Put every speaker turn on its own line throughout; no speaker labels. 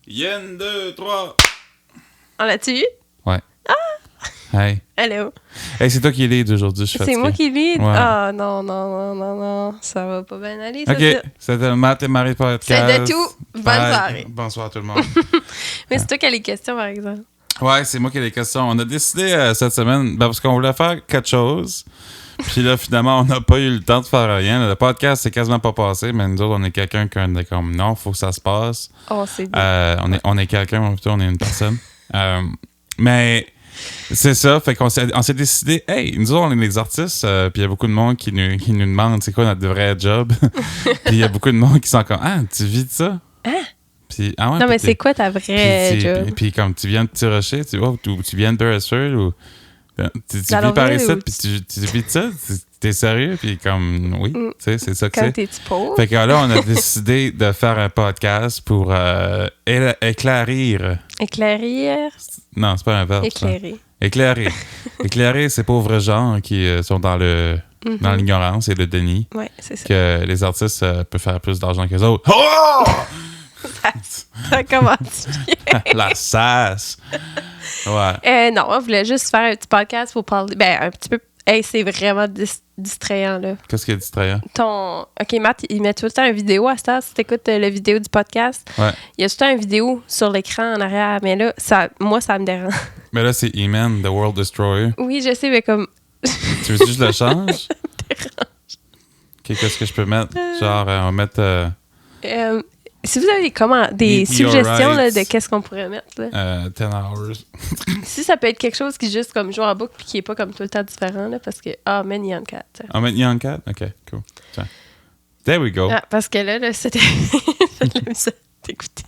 Yen, 2, 3.
On l'a-tu eu?
Ouais.
Ah!
Hey.
Allô?
Hey, c'est toi qui lead aujourd'hui, je suis fatigué.
C'est moi qui lead?
Ouais.
Ah, non. Ça va pas bien aller, ça.
OK, c'était le Matt et Marie podcast.
C'est de tout. Bonne
Bye.
soirée.
Bonsoir tout le monde.
Mais c'est toi qui as les questions, par exemple.
Ouais, c'est moi qui ai les questions. On a décidé cette semaine, parce qu'on voulait faire quelque chose. Puis là, finalement, on n'a pas eu le temps de faire rien. Le podcast, c'est quasiment pas passé, mais nous autres, on est quelqu'un qui est comme non, faut que ça se passe.
Oh, c'est bien.
On est quelqu'un, plutôt, on est une personne. Mais c'est ça, fait qu'on s'est décidé, hey, nous autres, on est des artistes, puis il y a beaucoup de monde qui nous demande c'est quoi notre vrai job. Puis il y a beaucoup de monde qui sont comme, ah, tu vis de ça?
Hein?
Puis,
Non, mais c'est quoi ta vraie job?
Puis comme tu viens de Petit Rocher, tu viens de Beresford, ou tu vis par ici, puis tu vis de ça? T'es sérieux? Puis comme, oui, tu sais, c'est ça que
Quand
c'est.
t'es-tu pauvre?
Fait que là, on a décidé de faire un podcast pour éclairir.
Éclairir?
Non, c'est pas un verbe.
Éclairer.
Éclairer. Éclairer ces pauvres gens qui sont dans l'ignorance et le déni.
Ouais, c'est ça.
Que les artistes peuvent faire plus d'argent que les autres. Oh!
Ça commence bien.
La sasse! Ouais.
Non, on voulait juste faire un petit podcast pour parler. Ben, un petit peu. Hey, c'est vraiment distrayant, là.
Qu'est-ce qui est distrayant?
OK, Matt, il met tout le temps une vidéo à ça. Si t'écoutes la vidéo du podcast,
Ouais.
il y a tout le temps une vidéo sur l'écran en arrière. Mais là, moi, ça me dérange.
Mais là, c'est E-Man, The World Destroyer.
Oui, je sais, mais comme...
Tu veux que je le change? OK, qu'est-ce que je peux mettre? Genre, on va mettre...
si vous avez des suggestions là,
right.
de qu'est-ce qu'on pourrait mettre, là.
10 hours.
Si ça peut être quelque chose qui juste comme joue en boucle puis qui est pas comme tout le temps différent, là, parce que... Ah, man, Young Cat.
On va mettre Young Cat? OK, cool. Tiens. There we go.
Ah, parce que là c'était... J'aime ça t'écouter.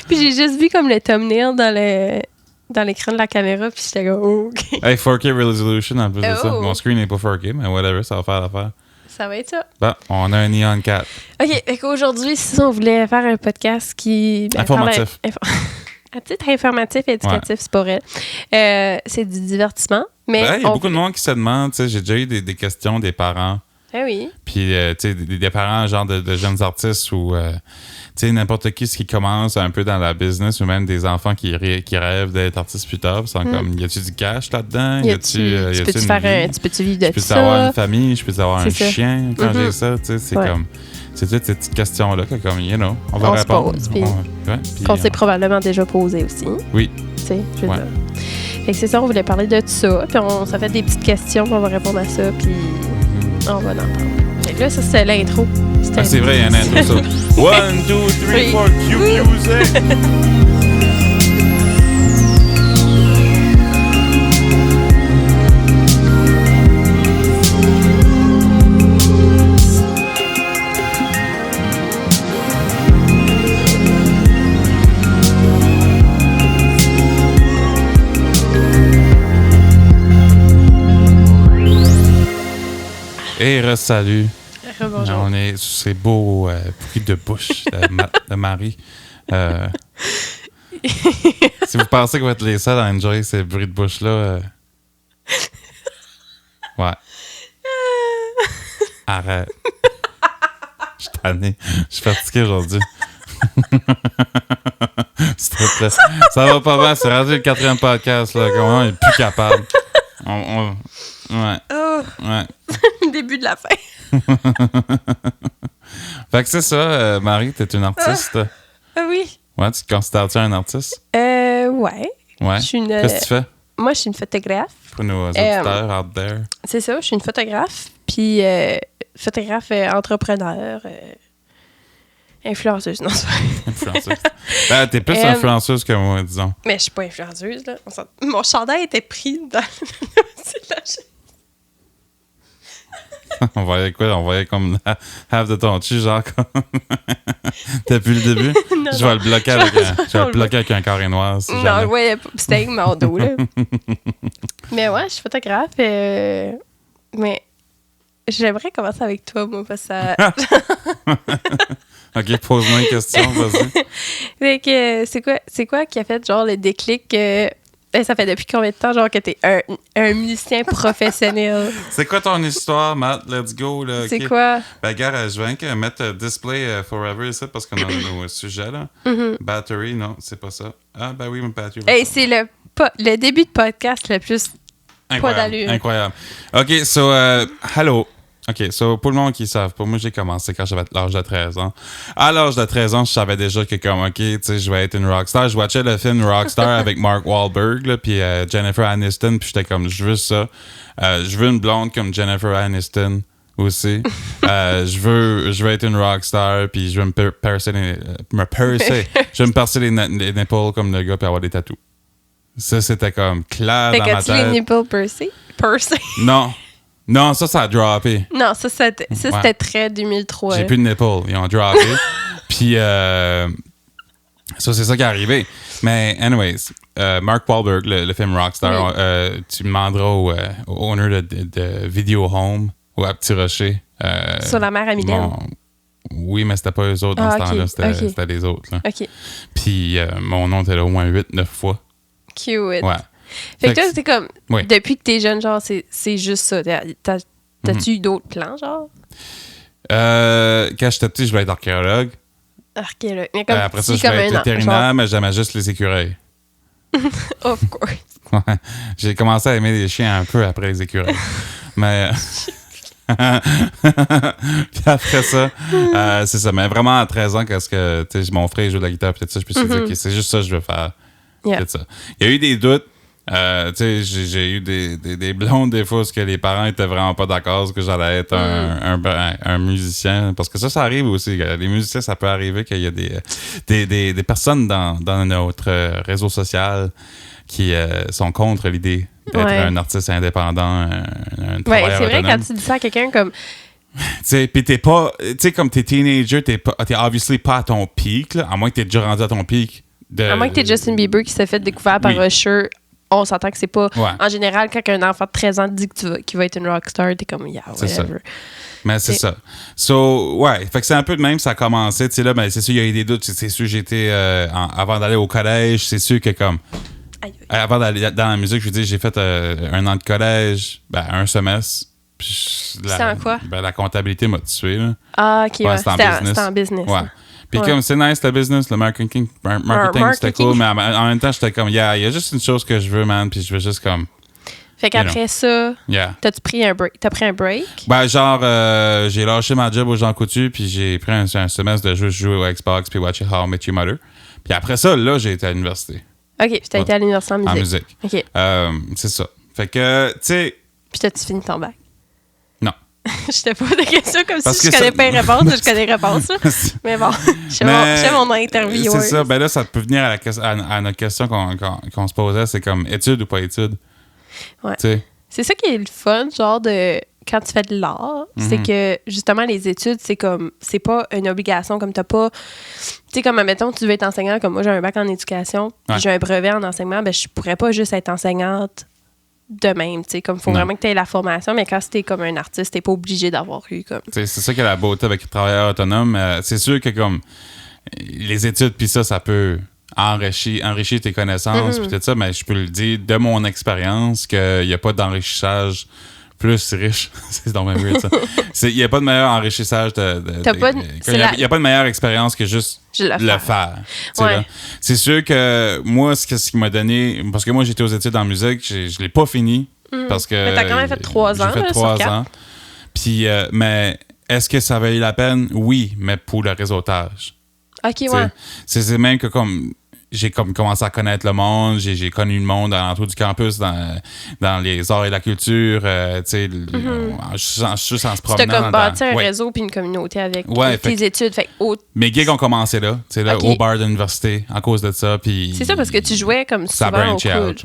Puis j'ai juste vu comme le thumbnail dans l'écran de la caméra, puis j'étais comme, oh, OK.
Hey, 4K resolution en plus de ça.
Oh.
Mon screen n'est pas 4K, mais whatever, ça va faire l'affaire.
Ça va être ça.
Bon, on a un Neon Cat.
OK, fait qu'aujourd'hui, si on voulait faire un podcast qui...
Informatif.
À titre informatif et éducatif, c'est pas vrai. C'est du divertissement, mais...
Il y a beaucoup de monde qui se demande, tu sais, j'ai déjà eu des questions des parents.
Ah oui.
Puis, tu sais, des parents, genre de jeunes artistes ou, tu sais, n'importe qui qui commence un peu dans la business ou même des enfants qui rêvent d'être artistes plus tard. Ils sont comme, y a-tu du cash là-dedans?
Tu peux-tu vivre de ça?
Je peux avoir une famille? Je peux avoir un
ça.
chien quand j'ai ça? Tu sais, c'est comme... C'est toutes ces petites questions-là que, comme, you know, on va répondre.
Qu'on s'est probablement déjà posé aussi.
Oui.
Tu sais, je veux dire. Fait que c'est ça, on voulait parler de tout ça. Puis on s'est fait des petites questions, puis on va répondre à ça, puis on va en parler. Fait que là, ça, c'est l'intro.
C'est vrai, il y a un intro, ça. 1, 2, 3, 4, cue music! Et salut.
Bonjour.
C'est beau bruit de bouche de Marie. Si vous pensez que vous êtes les seuls à enjoyer ces bruits de bouche-là, ouais. Arrête. Je suis tanné. Je suis fatigué aujourd'hui. S'il te plaît. Ça va pas bien. C'est rendu le 4e podcast. Là. Comment on est plus capable. Ouais.
Oh.
Ouais.
Début de la fin.
Fait que c'est ça, Marie, t'es une artiste.
Ah oui.
Ouais, tu te considères-tu un artiste?
Ouais.
Ouais. Qu'est-ce que tu fais?
Moi, je suis une photographe.
Pour nos auditeurs out there.
C'est ça, je suis une photographe. Puis, photographe entrepreneur, influenceuse, non, c'est pas.
Influenceuse. Ben, t'es plus influenceuse que moi, disons.
Mais je suis pas influenceuse, là. Mon chandail était pris dans c'est la
On voyait quoi? On voyait comme half de ton cul, genre comme... Depuis le début?
Non,
je vais le bloquer avec un carré noir. Si
non,
jamais.
je voyais pas. C'était avec mon dos, là. Mais ouais, je suis photographe. Mais j'aimerais commencer avec toi, moi, parce que ça...
OK, pose-moi une question, vas-y.
Fait que c'est quoi qui a fait, genre, le déclic Ben, ça fait depuis combien de temps, genre, que t'es un musicien professionnel?
C'est quoi ton histoire, Matt? Let's go, là.
C'est
ok.
quoi?
Ben, gars, je viens que mettre Display Forever ici parce qu'on a nos sujets, là. Battery, non, c'est pas ça. Ah, ben oui, mon battery.
Hey, c'est le début de podcast le plus pas d'allure.
Incroyable. OK, so, hello. OK, so, pour le monde qui ne savent pas, moi, j'ai commencé quand j'avais l'âge de 13 ans. À l'âge de 13 ans, je savais déjà que, comme, OK, tu sais, je vais être une rockstar. Je watchais le film Rockstar avec Mark Wahlberg, là, puis Jennifer Aniston, puis j'étais comme, je veux ça. Je veux une blonde comme Jennifer Aniston aussi. Je veux être une rockstar, puis je veux me percer je veux me percer les nipples comme le gars, puis avoir des tatous. Ça, c'était comme clair
Fait
dans ma
que tu les
tête.
nipples percés?
Non, ça a droppé.
Non, ça c'était très 2003.
J'ai plus de nipples. Ils ont droppé. Puis, ça, c'est ça qui est arrivé. Mais, anyways, Mark Wahlberg, le film Rockstar, tu demanderas au owner de Video Home, ou à Petit Rocher.
Sur la mer à Mylène.
Oui, mais c'était pas eux autres dans ce temps-là. C'était les autres. Là.
OK.
Puis, mon nom était là au moins 8-9 fois.
Cute.
Ouais.
Fait que toi, c'est comme,
oui.
depuis que t'es jeune, genre, c'est juste ça. T'as-tu eu d'autres plans, genre?
Quand j'étais petit, je voulais être archéologue.
Archéologue. Mais comme,
Après ça, je voulais être vétérinaire, mais j'aimais juste les écureuils.
Of course.
Ouais. J'ai commencé à aimer les chiens un peu après les écureuils. Mais... Puis après ça, c'est ça. Mais vraiment, à 13 ans, parce que mon frère joue de la guitare, peut-être ça, je me suis dit, OK, c'est juste ça que je veux faire.
Yeah.
Ça. Il y a eu des doutes. J'ai eu des blondes des fois parce que les parents étaient vraiment pas d'accord que j'allais être un musicien. Parce que ça arrive aussi. Les musiciens, ça peut arriver qu'il y a des personnes dans notre réseau social qui sont contre l'idée d'être un artiste indépendant, un travailleur
c'est vrai
autonome.
quand tu dis ça à quelqu'un comme...
Puis t'es pas... Tu sais, comme t'es teenager, t'es obviously pas à ton pic, là, à moins que t'aies déjà rendu à ton pic.
À moins que t'aies Justin Bieber qui s'est fait découvrir par Usher, on s'entend que c'est pas...
Ouais.
En général, quand un enfant de 13 ans te dit qu'il va être une rockstar, t'es comme, yeah, whatever.
C'est ça. Mais c'est ça. So, ouais, fait que c'est un peu de même, ça a commencé. Tu sais, là, ben, c'est sûr, il y a eu des doutes. C'est sûr, j'étais... avant d'aller au collège, c'est sûr que comme... Avant d'aller dans la musique, je veux dire, j'ai fait un an de collège, un semestre.
C'était en quoi?
La comptabilité m'a tué, là.
Ah, OK,
ouais. C'était
en business.
Ouais. Puis comme c'est nice le business, le marketing c'était cool, mais en même temps, j'étais comme, il y a juste une chose que je veux, man, puis je veux juste comme...
Fait qu'après ça, t'as-tu pris un break? T'as pris un break?
Ben, genre, j'ai lâché ma job au Jean Coutu, puis j'ai pris un semestre de juste jouer au Xbox, puis watcher How I Met Your Mother. Puis après ça, là, j'ai été à l'université.
OK, puis t'as été à l'université en musique.
OK. C'est ça. Fait que, tu sais...
Puis t'as-tu fini ton bac?
Non.
Je te pose des questions comme si je connais pas les réponses, je connais les réponses. Mais bon, je fais mon interview.
C'est ça. Ben là, ça peut venir à notre question qu'on se posait, c'est comme études ou pas études.
Ouais.
T'sais.
C'est ça qui est le fun, genre de... Quand tu fais de l'art, c'est que justement les études, c'est comme c'est pas une obligation, comme t'as pas, tu sais, comme admettons tu veux être enseignant, comme moi j'ai un bac en éducation, puis j'ai un brevet en enseignement, ben je pourrais pas juste être enseignante de même, tu sais, comme faut vraiment que tu aies la formation, mais quand t'es comme un artiste, t'es pas obligé d'avoir eu comme.
C'est ça qui est la beauté avec le travailleur autonome. C'est sûr que comme les études puis ça peut enrichir tes connaissances puis tout ça, mais je peux le dire de mon expérience qu'il y a pas d'enrichissage plus riche. C'est donc même weird, ça. Il n'y a pas de meilleur enrichissage il n'y a pas de meilleure expérience que juste le faire.
Ouais.
C'est sûr que moi, ce qui m'a donné... Parce que moi, j'étais aux études en musique, je ne l'ai pas fini. Parce que
mais t'as quand même fait 3 ans.
J'ai fait 3 ans. Puis, mais est-ce que ça valait la peine? Oui, mais pour le réseautage.
OK, ouais.
C'est même que comme... J'ai commencé à connaître le monde, j'ai connu le monde alentour du campus, dans les arts et la culture, tu sais, juste en se promenant.
C'était comme bâtir un réseau puis une communauté avec tes études.
Mes gigs ont commencé là, tu sais, au bar de l'université, à cause de ça.
C'est ça, parce que tu jouais comme souvent au cool,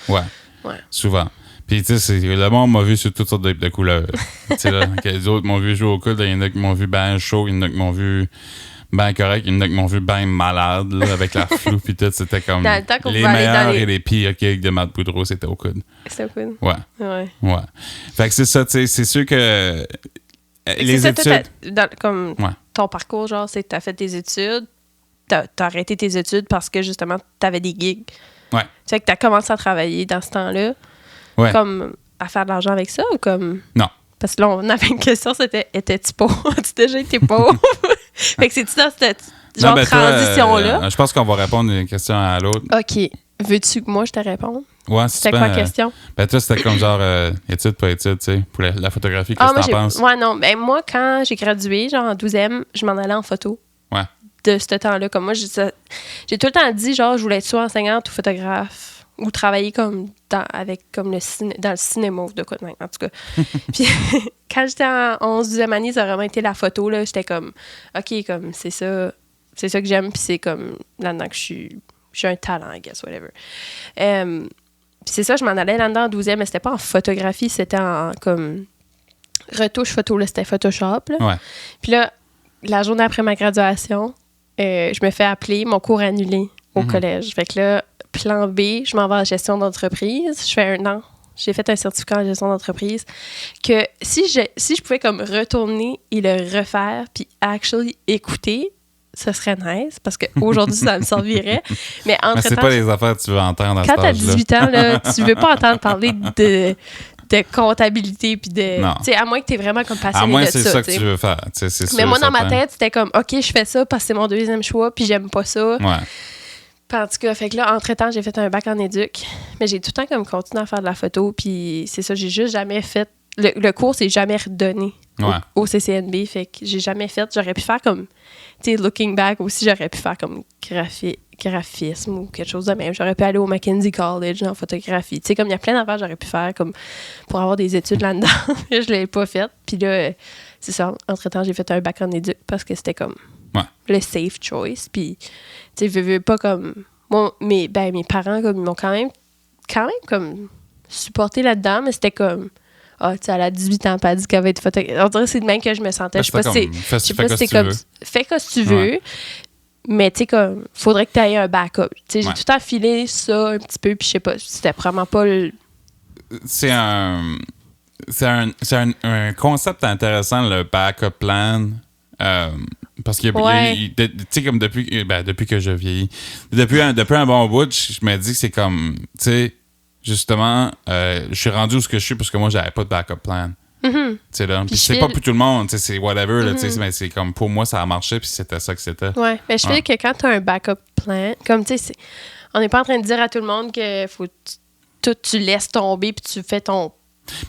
ouais, souvent. Puis, tu sais, le monde m'a vu sur toutes sortes de couleurs. Tu sais, là, les autres m'ont vu jouer au cool, il y en a qui m'ont vu ben chaud, il y en a qui m'ont vu... ben correct, il y en a qui m'ont vu ben malade là, avec la flou pis tout, c'était comme les meilleurs et les pires gigs de Matt Boudreau, c'était au coude.
C'était au coude?
Ouais. Fait que c'est ça, tu sais, c'est sûr que les études...
comme ton parcours, genre, c'est que t'as fait tes études, t'as arrêté tes études parce que justement, t'avais des gigs.
Ouais.
Fait que t'as commencé à travailler dans ce temps-là.
Ouais.
Comme à faire de l'argent avec ça ou comme...
Non.
Parce que là, on avait une question, c'était « Étais-tu pauvre? » As-tu déjà été pauvre? Fait que c'est-tu dans cette genre transition-là?
Je pense qu'on va répondre d'une question à l'autre.
OK. Veux-tu que moi, je te réponde?
Ouais,
C'était quoi la question?
Ben toi, c'était comme genre études, pas études, tu sais, pour la photographie, qu'est-ce que t'en penses?
Ouais, non. Ben moi, quand j'ai gradué, genre en 12e, je m'en allais en photo.
Ouais.
De ce temps-là. Comme moi, j'ai tout le temps dit, genre, je voulais être soit enseignante ou photographe. Ou travailler comme dans le cinéma ou de quoi de même, en tout cas. Puis quand j'étais en 11e année, ça a vraiment été la photo, là. J'étais comme, OK, comme c'est ça que j'aime, puis c'est comme là-dedans que je suis un talent, I guess, whatever. Puis c'est ça, je m'en allais là-dedans en 12e, mais c'était pas en photographie, c'était en comme retouche photo, là, c'était Photoshop, là.
Ouais.
Puis là, la journée après ma graduation, je me fais appeler, mon cours annulé au collège. Fait que là, plan B, je m'en vais en gestion d'entreprise. Je fais 1 an. J'ai fait un certificat en gestion d'entreprise que si je pouvais comme retourner et le refaire puis actually écouter, ce serait nice parce qu'aujourd'hui, ça me servirait. Mais entre-temps...
c'est pas les affaires que tu veux entendre à cet
âge-là. Quand t'as 18 ans, là, tu veux pas entendre parler de comptabilité puis de... Tu sais, à moins que t'es vraiment comme passionné de ça.
À moins que c'est ça que tu veux faire.
Mais moi, dans ma tête, c'était comme, OK, je fais ça parce que c'est mon 2e choix puis j'aime pas ça.
Ouais.
En tout cas, fait que là, entre-temps, j'ai fait un bac en éduc, mais j'ai tout le temps comme continué à faire de la photo, puis c'est ça, j'ai juste jamais fait... Le cours s'est jamais redonné au CCNB, fait que j'ai jamais fait... J'aurais pu faire comme... Tu sais, looking back aussi, j'aurais pu faire comme graphisme ou quelque chose de même. J'aurais pu aller au Mackenzie College en photographie. Tu sais, comme il y a plein d'affaires que j'aurais pu faire comme pour avoir des études là-dedans. Je l'ai pas fait. Puis là, c'est ça, entre-temps, j'ai fait un bac en éduc parce que c'était comme... le safe choice. Puis, tu sais, veux pas comme... mes parents, comme, ils m'ont quand même comme supporté là-dedans, mais c'était comme... Ah, tu sais, elle a 18 ans, pas dit qu'elle va être photographe. On dirait que c'est de même que je me sentais. Je sais pas si c'est comme... Fais ce que tu veux, mais tu sais, comme... Faudrait que tu aies un backup. Tu sais, j'ai tout enfilé ça un petit peu, puis je sais pas, c'était vraiment pas le...
C'est un concept intéressant, le backup plan. Parce que tu sais, comme depuis que je vieillis, depuis un bon bout, je me dis que c'est comme, tu sais, justement, je suis rendu où ce que je suis parce que moi, j'avais pas de backup plan. Tu sais, là. Puis c'est pas pour tout le monde, tu sais, c'est whatever, là, tu sais, mais c'est comme, pour moi, ça a marché, puis c'était ça que c'était.
Ouais, mais je fais que quand t'as un backup plan, comme, tu sais, on n'est pas en train de dire à tout le monde que faut tu laisses tomber, puis tu fais ton...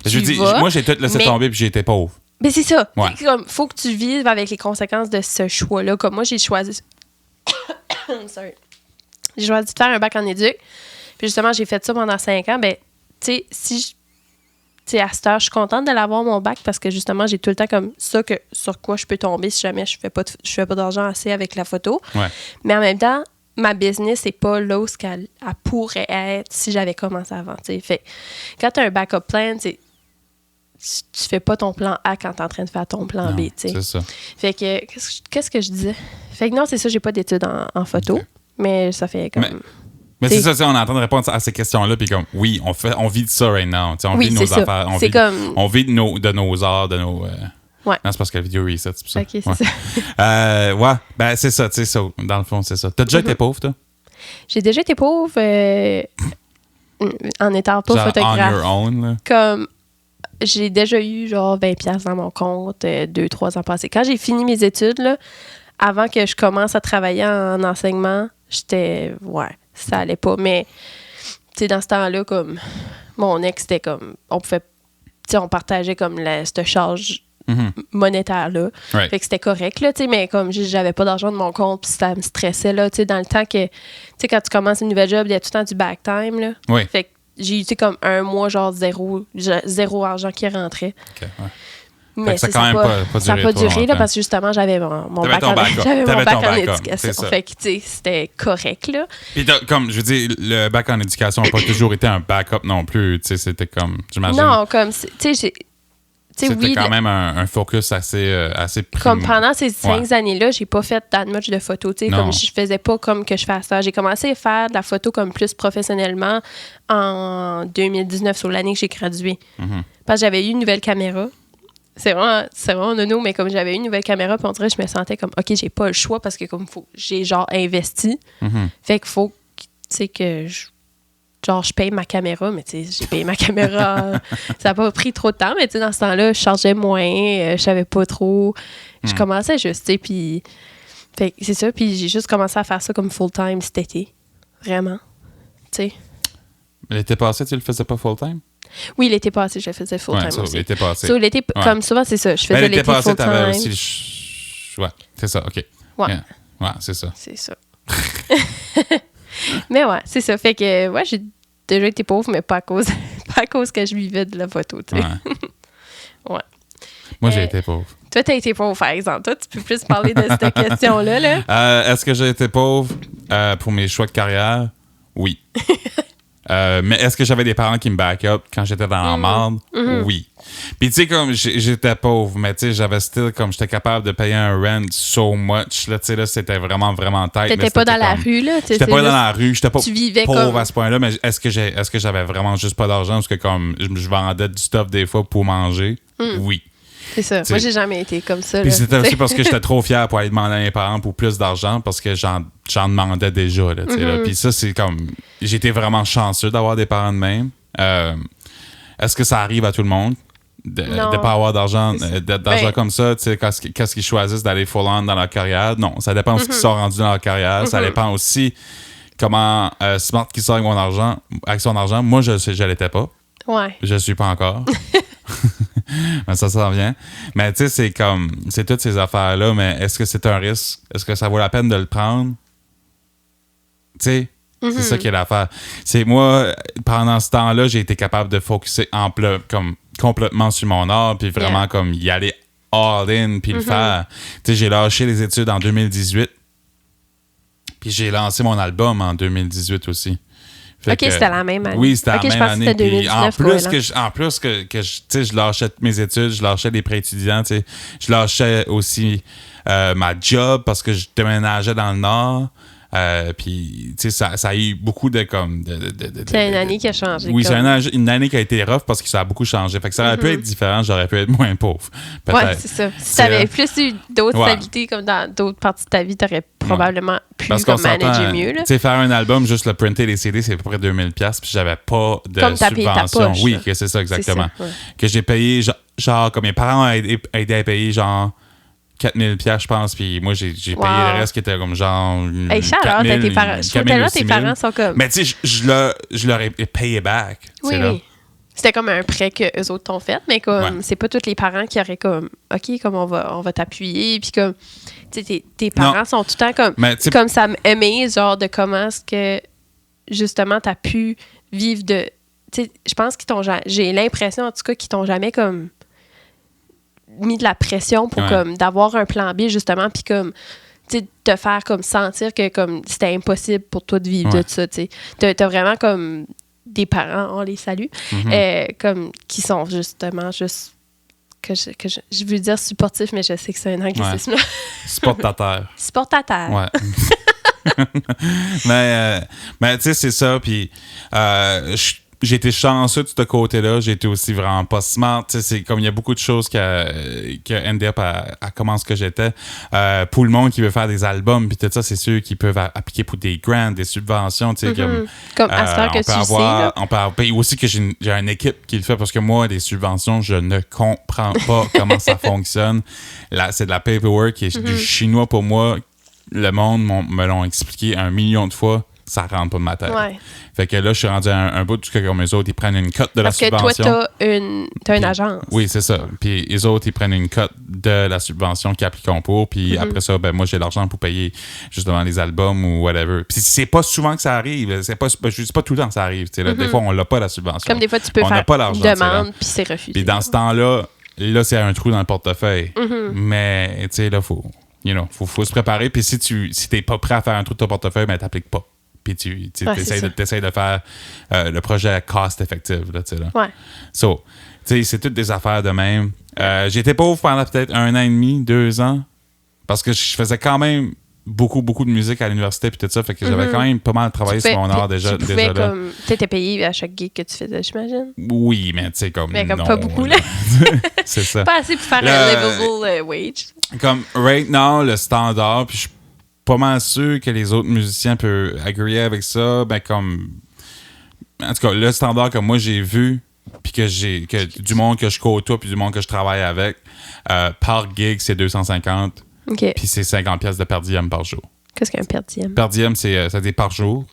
Je dis, moi, j'ai tout laissé tomber, puis j'ai été pauvre.
Mais c'est ça.
Ouais.
Comme, faut que tu vives avec les conséquences de ce choix-là. Comme moi, j'ai choisi... Sorry. J'ai choisi de faire un bac en éduc. Puis justement, j'ai fait ça pendant 5 ans. Ben, tu sais, à cette heure, je suis contente de l'avoir, mon bac, parce que justement, j'ai tout le temps comme ça sur quoi je peux tomber si jamais je fais pas d'argent assez avec la photo.
Ouais.
Mais en même temps, ma business, c'est pas là où elle pourrait être si j'avais commencé avant. T'sais. Fait quand tu as un backup plan, tu fais pas ton plan A quand tu es en train de faire ton plan B. T'sais.
C'est ça. Fait
que, qu'est-ce que je disais? Fait que non, c'est ça, j'ai pas d'études en photo, mais ça fait comme...
Mais c'est ça, on est en train de répondre à ces questions-là, puis comme, oui, on vit de ça right now. On vit de nos affaires. On vit de nos arts, de nos...
Ouais.
Non, c'est parce que la vidéo reset, c'est pour ça.
OK, c'est ça.
Ben c'est ça, tu sais, ça, dans le fond, c'est ça. T'as déjà été pauvre, toi?
J'ai déjà été pauvre en étant pas photographe.
On your own, là?
Comme, j'ai déjà eu genre 20$ dans mon compte 2-3 ans passés. Quand j'ai fini mes études, là, avant que je commence à travailler en enseignement, j'étais... Ouais, ça allait pas. Mais, tu sais, dans ce temps-là, comme, mon ex, c'était comme... On pouvait... Tu sais, on partageait comme cette charge monétaire-là.
Right.
Fait que c'était correct, là, tu sais, mais comme j'avais pas d'argent de mon compte, puis ça me stressait, là, tu sais, dans le temps que... Tu sais, quand tu commences une nouvelle job, il y a tout le temps du back time, là.
Oui.
Fait que j'ai eu, tu sais, comme 1 mois, genre zéro argent qui rentrait.
OK, ouais.
Mais
ça n'a quand même pas
ça n'a pas duré, là, parce que justement, j'avais mon bac en éducation. Fait que, tu sais, c'était correct, là.
Puis, comme, je veux dire, le bac en éducation n'a pas toujours été un backup non plus. Tu sais, c'était comme, j'imagine...
Non, comme, tu sais,
c'était quand même un focus assez
comme pendant ces 5 années-là, j'ai pas fait that much de photos. Tu sais, comme je faisais pas comme que je fais ça. J'ai commencé à faire de la photo comme plus professionnellement en 2019, sur l'année que j'ai gradué. Parce que j'avais eu une nouvelle caméra. C'est vraiment nono, mais comme j'avais eu une nouvelle caméra, puis on dirait que je me sentais comme, OK, j'ai pas le choix parce que comme j'ai genre investi. Fait qu'il faut, tu sais, que genre, je paye ma caméra, mais tu sais, j'ai payé ma caméra. Ça n'a pas pris trop de temps, mais tu sais, dans ce temps-là, je chargeais moins, je savais pas trop. Je commençais juste, tu sais, puis... Fait c'est ça, puis j'ai juste commencé à faire ça comme full-time cet été. Vraiment. Tu sais.
L'été passé, tu le faisais pas full-time?
Oui, l'été passé, je le faisais full-time
ça,
aussi.
l'été passé.
So, l'été, comme souvent, c'est ça. Je faisais l'été
passé,
full-time.
t'avais aussi ouais, c'est ça, OK.
Ouais.
Yeah. Ouais, c'est ça.
C'est ça. Mais ouais, c'est ça. Fait que, ouais, j'ai déjà été pauvre, mais pas à cause que je vivais de la photo, tu sais.
Ouais.
Ouais.
Moi, j'ai été pauvre.
Toi, t'as été pauvre, par exemple. Toi, tu peux plus parler de cette question-là, là.
Est-ce que j'ai été pauvre pour mes choix de carrière? Oui. Mais est-ce que j'avais des parents qui me back up quand j'étais dans la merde? Oui. Puis tu sais, comme j'étais pauvre, mais tu sais, j'avais still, comme j'étais capable de payer un rent so much, là, tu sais, là, c'était vraiment, vraiment tête.
T'étais pas dans la rue, là?
J'étais pas dans la rue, j'étais pas pauvre
comme...
à ce point-là, mais est-ce que j'avais vraiment juste pas d'argent parce que comme je vendais du stuff des fois pour manger? Oui.
C'est ça. Moi, j'ai jamais été comme ça.
Puis
là,
c'était aussi parce que j'étais trop fier pour aller demander à mes parents pour plus d'argent parce que j'en demandais déjà. Là, là. Puis ça, c'est comme... J'étais vraiment chanceux d'avoir des parents de même. Est-ce que ça arrive à tout le monde de ne pas avoir d'argent comme ça? Qu'est-ce qu'ils choisissent d'aller full-on dans leur carrière? Non, ça dépend de ce qu'ils sont rendus dans leur carrière. Ça dépend aussi comment smart qu'ils sont avec son argent. Moi, je l'étais pas.
Ouais.
Je suis pas encore. Mais ça s'en vient. Mais tu sais, c'est toutes ces affaires-là, mais est-ce que c'est un risque? Est-ce que ça vaut la peine de le prendre? Tu sais, c'est ça qui est l'affaire. C'est moi, pendant ce temps-là, j'ai été capable de focusser comme complètement sur mon art, puis vraiment comme y aller all in, puis le faire. Tu sais, j'ai lâché les études en 2018, puis j'ai lancé mon album en 2018 aussi.
OK, c'était la même année.
Oui, c'était la même année.
C'était 2019,
en plus que je lâchais mes études, je lâchais les prêts étudiants, je lâchais aussi ma job parce que je déménageais dans le Nord. Puis, tu sais, ça a eu beaucoup de comme.
C'est une année qui a changé.
Oui, c'est une année qui a été rough parce que ça a beaucoup changé. Fait que ça aurait pu être différent, j'aurais pu être moins pauvre.
Ouais, c'est ça. Si t'avais plus eu d'autres qualités comme dans d'autres parties de ta vie, t'aurais probablement pu comme manager mieux. Tu
sais, faire un album, juste le printer, les CD, c'est à peu près 2000$, puis j'avais pas de
comme
subvention. Oui, que c'est ça, exactement. C'est ça, que j'ai payé, genre, comme mes parents ont aidé à payer, genre, 4000$, je pense, puis moi, j'ai payé le reste qui était comme genre.
Hey, Charles, tes parents. Je trouve que tes parents sont comme.
Mais tu sais, je leur ai payé back.
Oui, oui. C'était comme un prêt que eux autres t'ont fait, mais comme c'est pas tous les parents qui auraient comme OK, comme on va t'appuyer, puis comme tu sais tes parents sont tout le temps comme ça m'aimait genre de comment est-ce que justement t'as pu vivre de tu sais je pense j'ai l'impression en tout cas qu'ils t'ont jamais comme mis de la pression pour comme d'avoir un plan B justement puis comme tu sais te faire comme sentir que comme c'était impossible pour toi de vivre de ça, tu sais t'as vraiment comme des parents, on les salue, comme qui sont justement juste que je veux dire supportif, mais je sais que c'est un anglicisme.
Ouais. Supportateur.
Supportateur.
Ouais. mais tu sais, c'est ça. Puis j'ai été chanceux de ce côté-là. J'ai été aussi vraiment pas smart. Tu sais, c'est comme il y a beaucoup de choses que ended up à comment ce que j'étais. Pour le monde qui veut faire des albums, puis tout ça, c'est sûr qu'ils peuvent appliquer pour des grants, des subventions. Tu sais,
comme à ce temps que tu sais. Là.
On peut aussi que j'ai une équipe qui le fait parce que moi, des subventions, je ne comprends pas comment ça fonctionne. Là, c'est de la paperwork et du chinois pour moi. Le monde me l'ont expliqué 1 million de fois. Ça rentre pas de ma tête. Ouais. Fait que là, je suis rendu à un bout que comme les autres, ils prennent une cote de la subvention.
Parce que toi, t'as une agence.
Oui, c'est ça. Puis les autres, ils prennent une cote de la subvention qu'ils appliquent pour. Puis après ça, ben moi, j'ai l'argent pour payer justement les albums ou whatever. Puis c'est pas souvent que ça arrive. Je dis pas tout le temps que ça arrive. Là. Des fois, on l'a pas, la subvention.
Comme des fois, tu peux faire une demande, puis c'est refusé.
Puis dans ce temps-là, c'est un trou dans le portefeuille. Mais, tu sais, là, faut se préparer. Puis si t'es pas prêt à faire un trou de ton portefeuille, ben t'appliques pas. Puis tu essaies de faire le projet cost-effective. Là.
Ouais.
So, tu sais, c'est toutes des affaires de même. J'étais pauvre pendant peut-être 1 an et demi, 2 ans, parce que je faisais quand même beaucoup de musique à l'université puis tout ça, fait que j'avais quand même pas mal travaillé sur mon art déjà là.
T'étais payé à chaque gig que tu faisais, j'imagine?
Oui, mais tu sais, comme
mais comme
non,
pas beaucoup, là.
C'est ça.
Pas assez pour faire un livable wage.
Comme, right now, le standard, puis je suis pas mal sûr que les autres musiciens peuvent agréer avec ça, ben comme... en tout cas, le standard que moi j'ai vu, puis que du monde que je côtoie, puis du monde que je travaille avec, par gig, c'est 250.
OK.
Puis c'est 50$ de per diem par jour.
Qu'est-ce qu'un per diem?
Per diem, c'est par jour.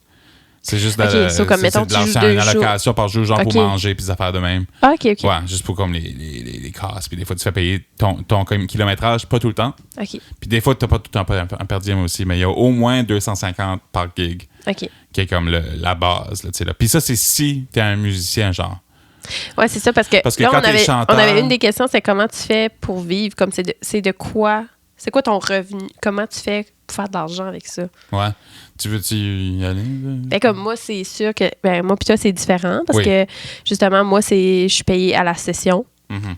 C'est juste
comme, mettons,
de l'argent, une allocation par jour, genre pour manger, puis des affaires de même.
Ah, OK.
Ouais, juste pour comme les casses. Puis des fois, tu fais payer ton kilométrage, pas tout le temps.
OK.
Puis des fois, tu n'as pas tout le temps un per diem aussi, mais il y a au moins 250 par gig.
OK.
Qui est comme la base. Là. Puis ça, c'est si tu es un musicien, genre.
Ouais, c'est ça, parce que là,
quand t'es chanteur,
on avait une des questions, c'est comment tu fais pour vivre? Comme c'est de quoi? C'est quoi ton revenu? Comment tu fais pour faire de l'argent avec ça?
Ouais. Tu veux-tu y aller?
Ben, comme moi, c'est sûr que... Ben, moi puis toi, c'est différent parce que, justement, moi, je suis payée à la session.
Mm-hmm.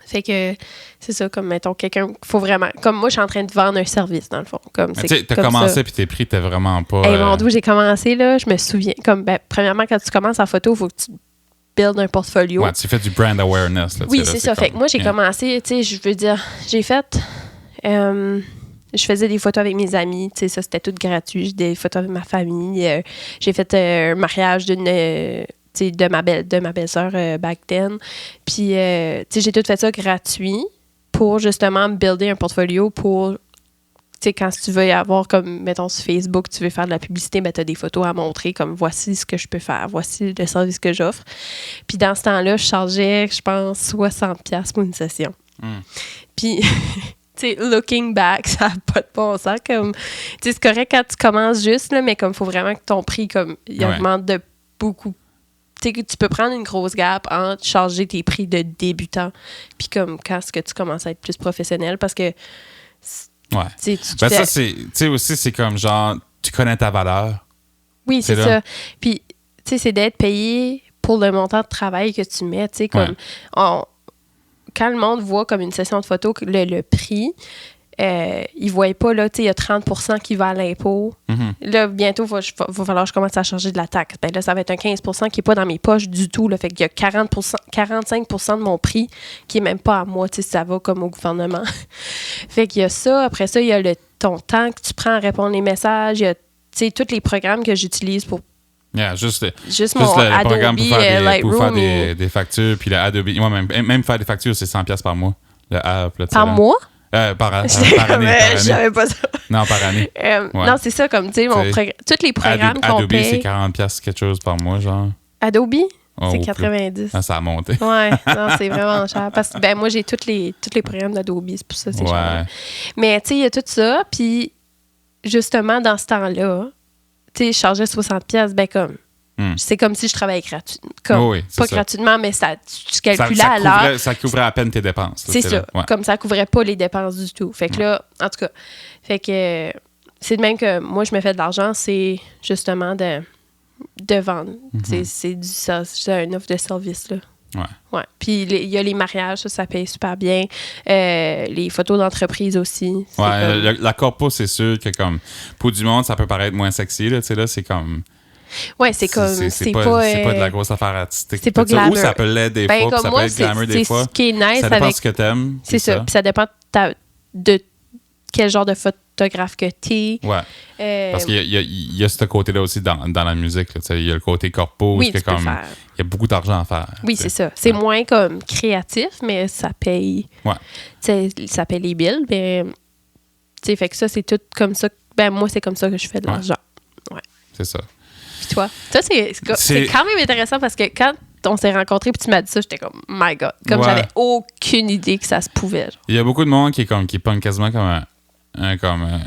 Fait que c'est ça, comme, mettons, quelqu'un... Faut vraiment... Comme moi, je suis en train de vendre un service, dans le fond. Comme,
tu sais, t'as commencé puis tes prix, t'es vraiment pas...
Mon Dieu, j'ai commencé, là, je me souviens. Comme, ben, premièrement, quand tu commences en photo, il faut que tu build un portfolio.
Ouais, tu fais du brand awareness. Là,
oui, c'est ça. Fait que moi, j'ai commencé, tu sais, je veux dire, j'ai fait... je faisais des photos avec mes amis, tu sais, ça, c'était tout gratuit. J'ai des photos avec ma famille. J'ai fait un mariage de ma belle-sœur back then. Puis, tu sais, j'ai tout fait ça gratuit pour, justement, builder un portfolio pour... Tu sais, quand tu veux y avoir, comme, mettons, sur Facebook, tu veux faire de la publicité, ben, tu as des photos à montrer, comme, voici ce que je peux faire, voici le service que j'offre. Puis, dans ce temps-là, je chargeais, je pense, 60$ pour une session. Puis... Tu sais, looking back, ça n'a pas de bon sens. Comme, tu sais, c'est correct quand tu commences juste, là, mais comme il faut vraiment que ton prix, comme, il augmente de beaucoup. Tu sais, que tu peux prendre une grosse gap entre charger tes prix de débutant, puis comme quand est-ce que tu commences à être plus professionnel, parce que...
Ouais. Ben ça, c'est... Tu sais, aussi, c'est comme genre, tu connais ta valeur.
Oui, c'est ça. Puis, tu sais, c'est d'être payé pour le montant de travail que tu mets, tu sais, comme... Quand le monde voit comme une session de photo le prix, ils ne voient pas, là, tu sais, il y a 30% qui va à l'impôt.
Mm-hmm.
Là, bientôt, il va falloir que je commence à charger de la taxe. Ben là, ça va être un 15% qui n'est pas dans mes poches du tout. Là, fait qu'il y a 45% de mon prix qui n'est même pas à moi, tu sais, ça va comme au gouvernement. Fait qu'il y a ça. Après ça, il y a ton temps que tu prends à répondre les messages. Il y a, tu sais, tous les programmes que j'utilise pour...
Yeah, juste
mon
le
Adobe,
programme pour faire des
factures.
Puis le Adobe, même faire des factures, c'est 100$ par mois. Le app, là,
par mois?
Par année. Je
savais pas ça.
Non, par année.
Non, c'est ça, comme, tu sais, tous les programmes qu'on
Adobe,
paye...
c'est 40$ quelque chose par mois, genre.
Adobe? C'est 90.
Ah, ça a monté.
Ouais, non, c'est vraiment cher. Parce que, ben, moi, j'ai tous les programmes d'Adobe, c'est pour ça, c'est cher. Mais, tu sais, il y a tout ça, puis justement, dans ce temps-là, tu sais, je chargeais 60$, ben, comme... C'est comme si je travaillais gratuitement. Pas gratuitement, mais ça, tu calculais à l'heure.
Ça couvrait à peine tes dépenses.
C'est ça. Ouais. Comme ça couvrait pas les dépenses du tout. Fait que là, en tout cas, fait que c'est de même que moi, je me fais de l'argent, c'est justement de vendre. C'est une offre de service, là. Ouais. Puis il y a les mariages, ça paye super bien. Les photos d'entreprise aussi.
Ouais, la corpo, c'est sûr que comme pour du monde, ça peut paraître moins sexy, là, tu sais, là, c'est comme...
Ouais, c'est comme...
C'est pas de la grosse affaire artistique.
C'est pas glamour.
Ou ça peut l'être des fois, puis ça peut être glamour des fois.
Ce qui est nice
ça dépend de ce que t'aimes.
C'est ça. Puis ça dépend de quel genre de photographe que t'es.
Ouais. Parce qu'il y a ce côté-là aussi dans la musique. Il y a le côté corpo.
Oui,
il y a beaucoup d'argent à faire.
Oui, c'est ça. C'est moins comme créatif, mais ça paye. Ouais. Ça paye les billes. Mais, fait que ça, c'est tout comme ça. Ben, moi, c'est comme ça que je fais de l'argent. Ouais.
C'est ça.
Puis toi? Ça, c'est quand même intéressant parce que quand on s'est rencontrés puis tu m'as dit ça, j'étais comme, my God. Comme j'avais aucune idée que ça se pouvait. Genre.
Il y a beaucoup de monde qui pogne quasiment comme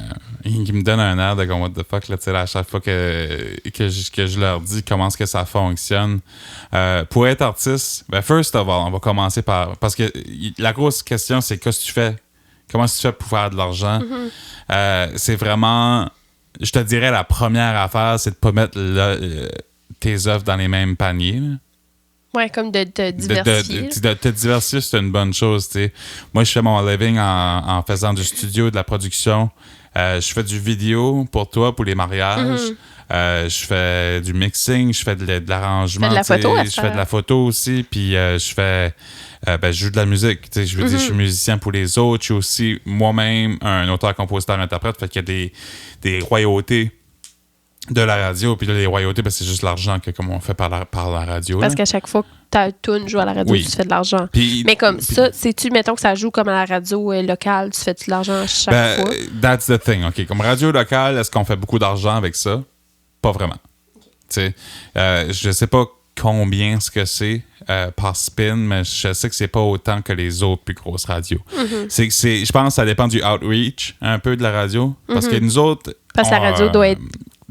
qui me donne un air de comme what the fuck là, à chaque fois que je leur dis comment est-ce que ça fonctionne. Pour être artiste, ben first of all, on va commencer par... Parce que la grosse question, c'est qu'est-ce que tu fais? Comment est-ce que tu fais pour faire de l'argent? Mm-hmm. C'est vraiment... Je te dirais, la première affaire, c'est de ne pas mettre tes œuvres dans les mêmes paniers. Là.
Ouais, comme de te diversifier.
De te diversifier, c'est une bonne chose. T'sais. Moi, je fais mon living en faisant du studio, de la production. Je fais du vidéo pour toi, pour les mariages. Mm-hmm. Je fais du mixing, je fais de l'arrangement.
Tu fais de la photo,
je fais de la photo aussi. Puis je joue de la musique. Je veux dire, je suis musicien pour les autres. Je suis aussi moi-même un auteur, compositeur, interprète. Fait qu'il y a des royautés de la radio, puis là, les royautés, ben, c'est juste l'argent que comme on fait par la radio.
Parce qu'à chaque fois que ta tune joue à la radio, tu fais de l'argent. Mais comme ça, sais-tu, mettons que ça joue comme à la radio locale, tu fais de l'argent chaque fois?
That's the thing, OK. Comme radio locale, est-ce qu'on fait beaucoup d'argent avec ça? Pas vraiment. Tu sais, je sais pas combien ce que c'est par spin, mais je sais que c'est pas autant que les autres plus grosses radios. Je pense que ça dépend du outreach un peu de la radio, parce que nous autres...
Parce que la radio doit être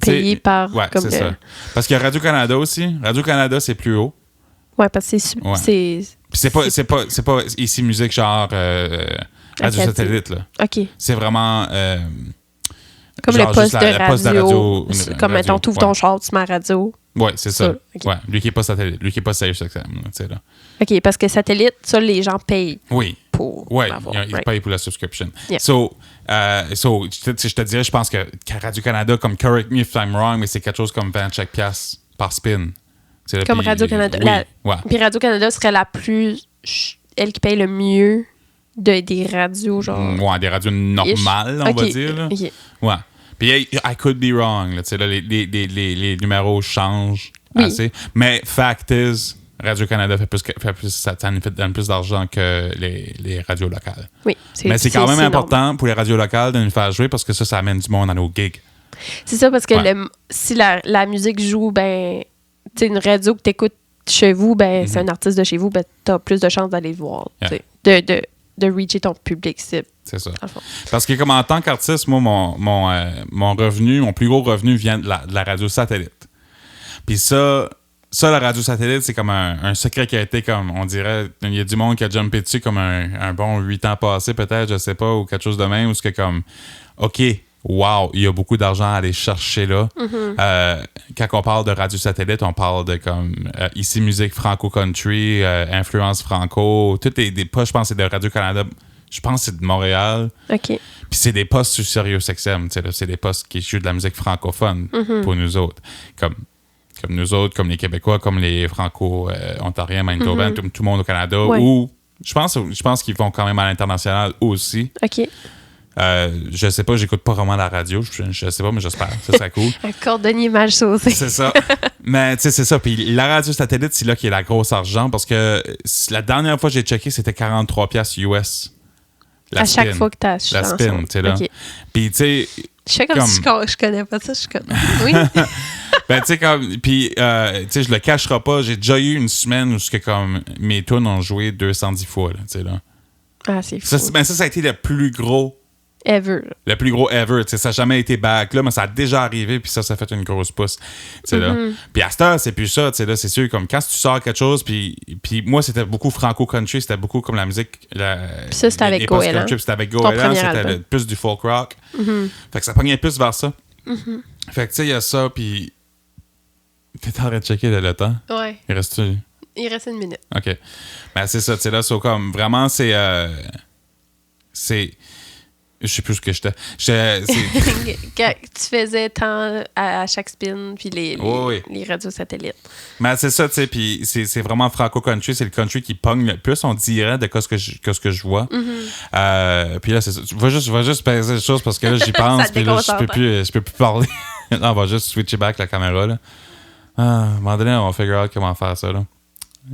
payée par...
Ouais, c'est ça. Parce qu'il y a Radio-Canada aussi. Radio-Canada, c'est plus haut.
Ouais, parce que c'est
pas ici musique genre radio-satellite, là.
OK.
C'est vraiment...
comme le poste de radio. Comme,
radio,
mettons, tu ouvres ton char, tu mets la radio.
Oui, c'est ça.
Okay.
Ouais, lui qui n'est pas satellite, lui qui n'est pas Sirius XM. Là.
OK, parce que satellite, ça, les gens payent pour
l'avoir. Oui, ils payent pour la subscription.
Yeah.
So, je te dirais, je pense que Radio-Canada, comme Correct Me If I'm Wrong, mais c'est quelque chose comme 25$ par spin.
Comme Radio-Canada. Puis Radio-Canada serait la plus... Elle qui paye le mieux des radios, genre...
Ouais, des radios normales, on va dire. Là.
OK.
Ouais. Puis, I could be wrong. Là, les numéros changent assez. Mais fact is, Radio-Canada ça donne plus d'argent que les radios locales.
Oui.
Mais c'est quand même important pour les radios locales de nous faire jouer parce que ça amène du monde à nos gigs.
C'est ça, parce que si la musique joue, ben, tu sais, une radio que tu écoutes chez vous, ben, c'est un artiste de chez vous, ben, tu as plus de chances d'aller le voir. De reacher ton public cible.
C'est ça. Parce que comme en tant qu'artiste, moi, mon revenu, mon plus gros revenu vient de la radio satellite. Puis ça, la radio satellite, c'est comme un secret qui a été comme, on dirait, il y a du monde qui a jumpé dessus comme un bon 8 ans passé peut-être, je sais pas, ou quelque chose de même, où c'est que comme, OK, wow, il y a beaucoup d'argent à aller chercher là. Quand on parle de radio satellite, on parle de comme ici musique franco-country, influence franco, tout des postes, je pense que c'est de Radio-Canada, je pense que c'est de Montréal.
OK.
Puis c'est des postes sur Sirius XM, c'est des postes qui jouent de la musique francophone pour nous autres. Comme nous autres, comme les Québécois, comme les Franco-Ontariens, Manitobains, tout le monde au Canada, ou je pense qu'ils vont quand même à l'international aussi.
OK.
Je sais pas, j'écoute pas vraiment la radio. Je sais pas, mais j'espère. Ça serait cool.
Un cordonnier mal chaussé.
C'est ça. Mais tu sais, c'est ça. Puis la radio satellite, c'est là qu'il y a la grosse argent parce que la dernière fois que j'ai checké, c'était 43$ US.
À chaque fois que tu as
la spin, tu sais, là.
Okay.
Puis tu sais...
Je fais comme si je connais pas ça. Je connais. Oui.
Ben, tu sais, comme... Puis, tu sais, je le cacherai pas. J'ai déjà eu une semaine où comme mes tunes ont joué 210 fois, tu sais, là.
Ah, c'est fou.
Ça a été le plus gros...
Ever. Le
plus gros ever. Ça n'a jamais été back là, mais ça a déjà arrivé, puis ça fait une grosse pousse. Là. Puis à cette heure, c'est plus ça. Là, c'est sûr, comme quand tu sors quelque chose, puis moi, c'était beaucoup franco-country, c'était beaucoup comme la musique.
Puis ça, c'était avec Goéland.
C'était avec Goéland, c'était plus du folk rock. Fait que ça pognait plus vers ça. Fait que tu sais, il y a ça, puis. T'es en train de checker le temps?
Ouais.
Il reste
une minute.
OK. Ben, c'est ça, tu sais, là, comme vraiment, c'est. Je sais plus ce que j'étais.
Tu faisais tant à chaque spin, puis les radios satellites.
Mais c'est ça, tu sais, puis c'est vraiment franco-country. C'est le country qui pogne le plus, on dirait, de ce que je vois. Puis là, c'est ça. Je vais juste peser les choses parce que là, j'y pense, puis là, je peux plus parler. Non, on va juste switcher back la caméra, là. À un moment donné, on va figure out comment faire ça, là.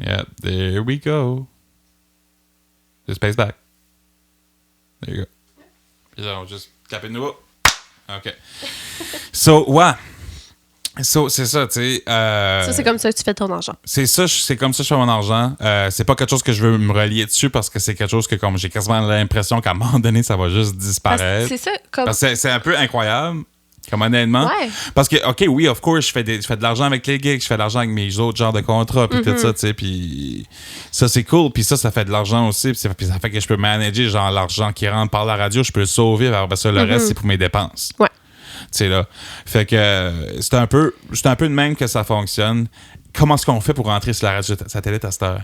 Yeah, there we go. Just pace back. There you go. Puis là, on va juste taper de nouveau. OK. C'est ça, tu sais.
Ça, c'est comme ça que tu fais ton argent.
C'est comme ça que je fais mon argent. C'est pas quelque chose que je veux me relier dessus parce que c'est quelque chose que, comme j'ai quasiment l'impression qu'à un moment donné, ça va juste disparaître.
C'est ça, comme.
Parce que c'est un peu incroyable. Comme honnêtement.
Ouais.
Parce que, OK, oui, of course, je fais de l'argent avec les gigs, je fais de l'argent avec mes autres genres de contrats, puis tout ça, tu sais, puis ça, c'est cool, puis ça fait de l'argent aussi, puis ça fait que je peux manager, genre, l'argent qui rentre par la radio, je peux le sauver, après ça, le reste, c'est pour mes dépenses.
Ouais.
Tu sais, là. Fait que c'est un peu de même que ça fonctionne. Comment est-ce qu'on fait pour rentrer sur la radio satellite à cette heure?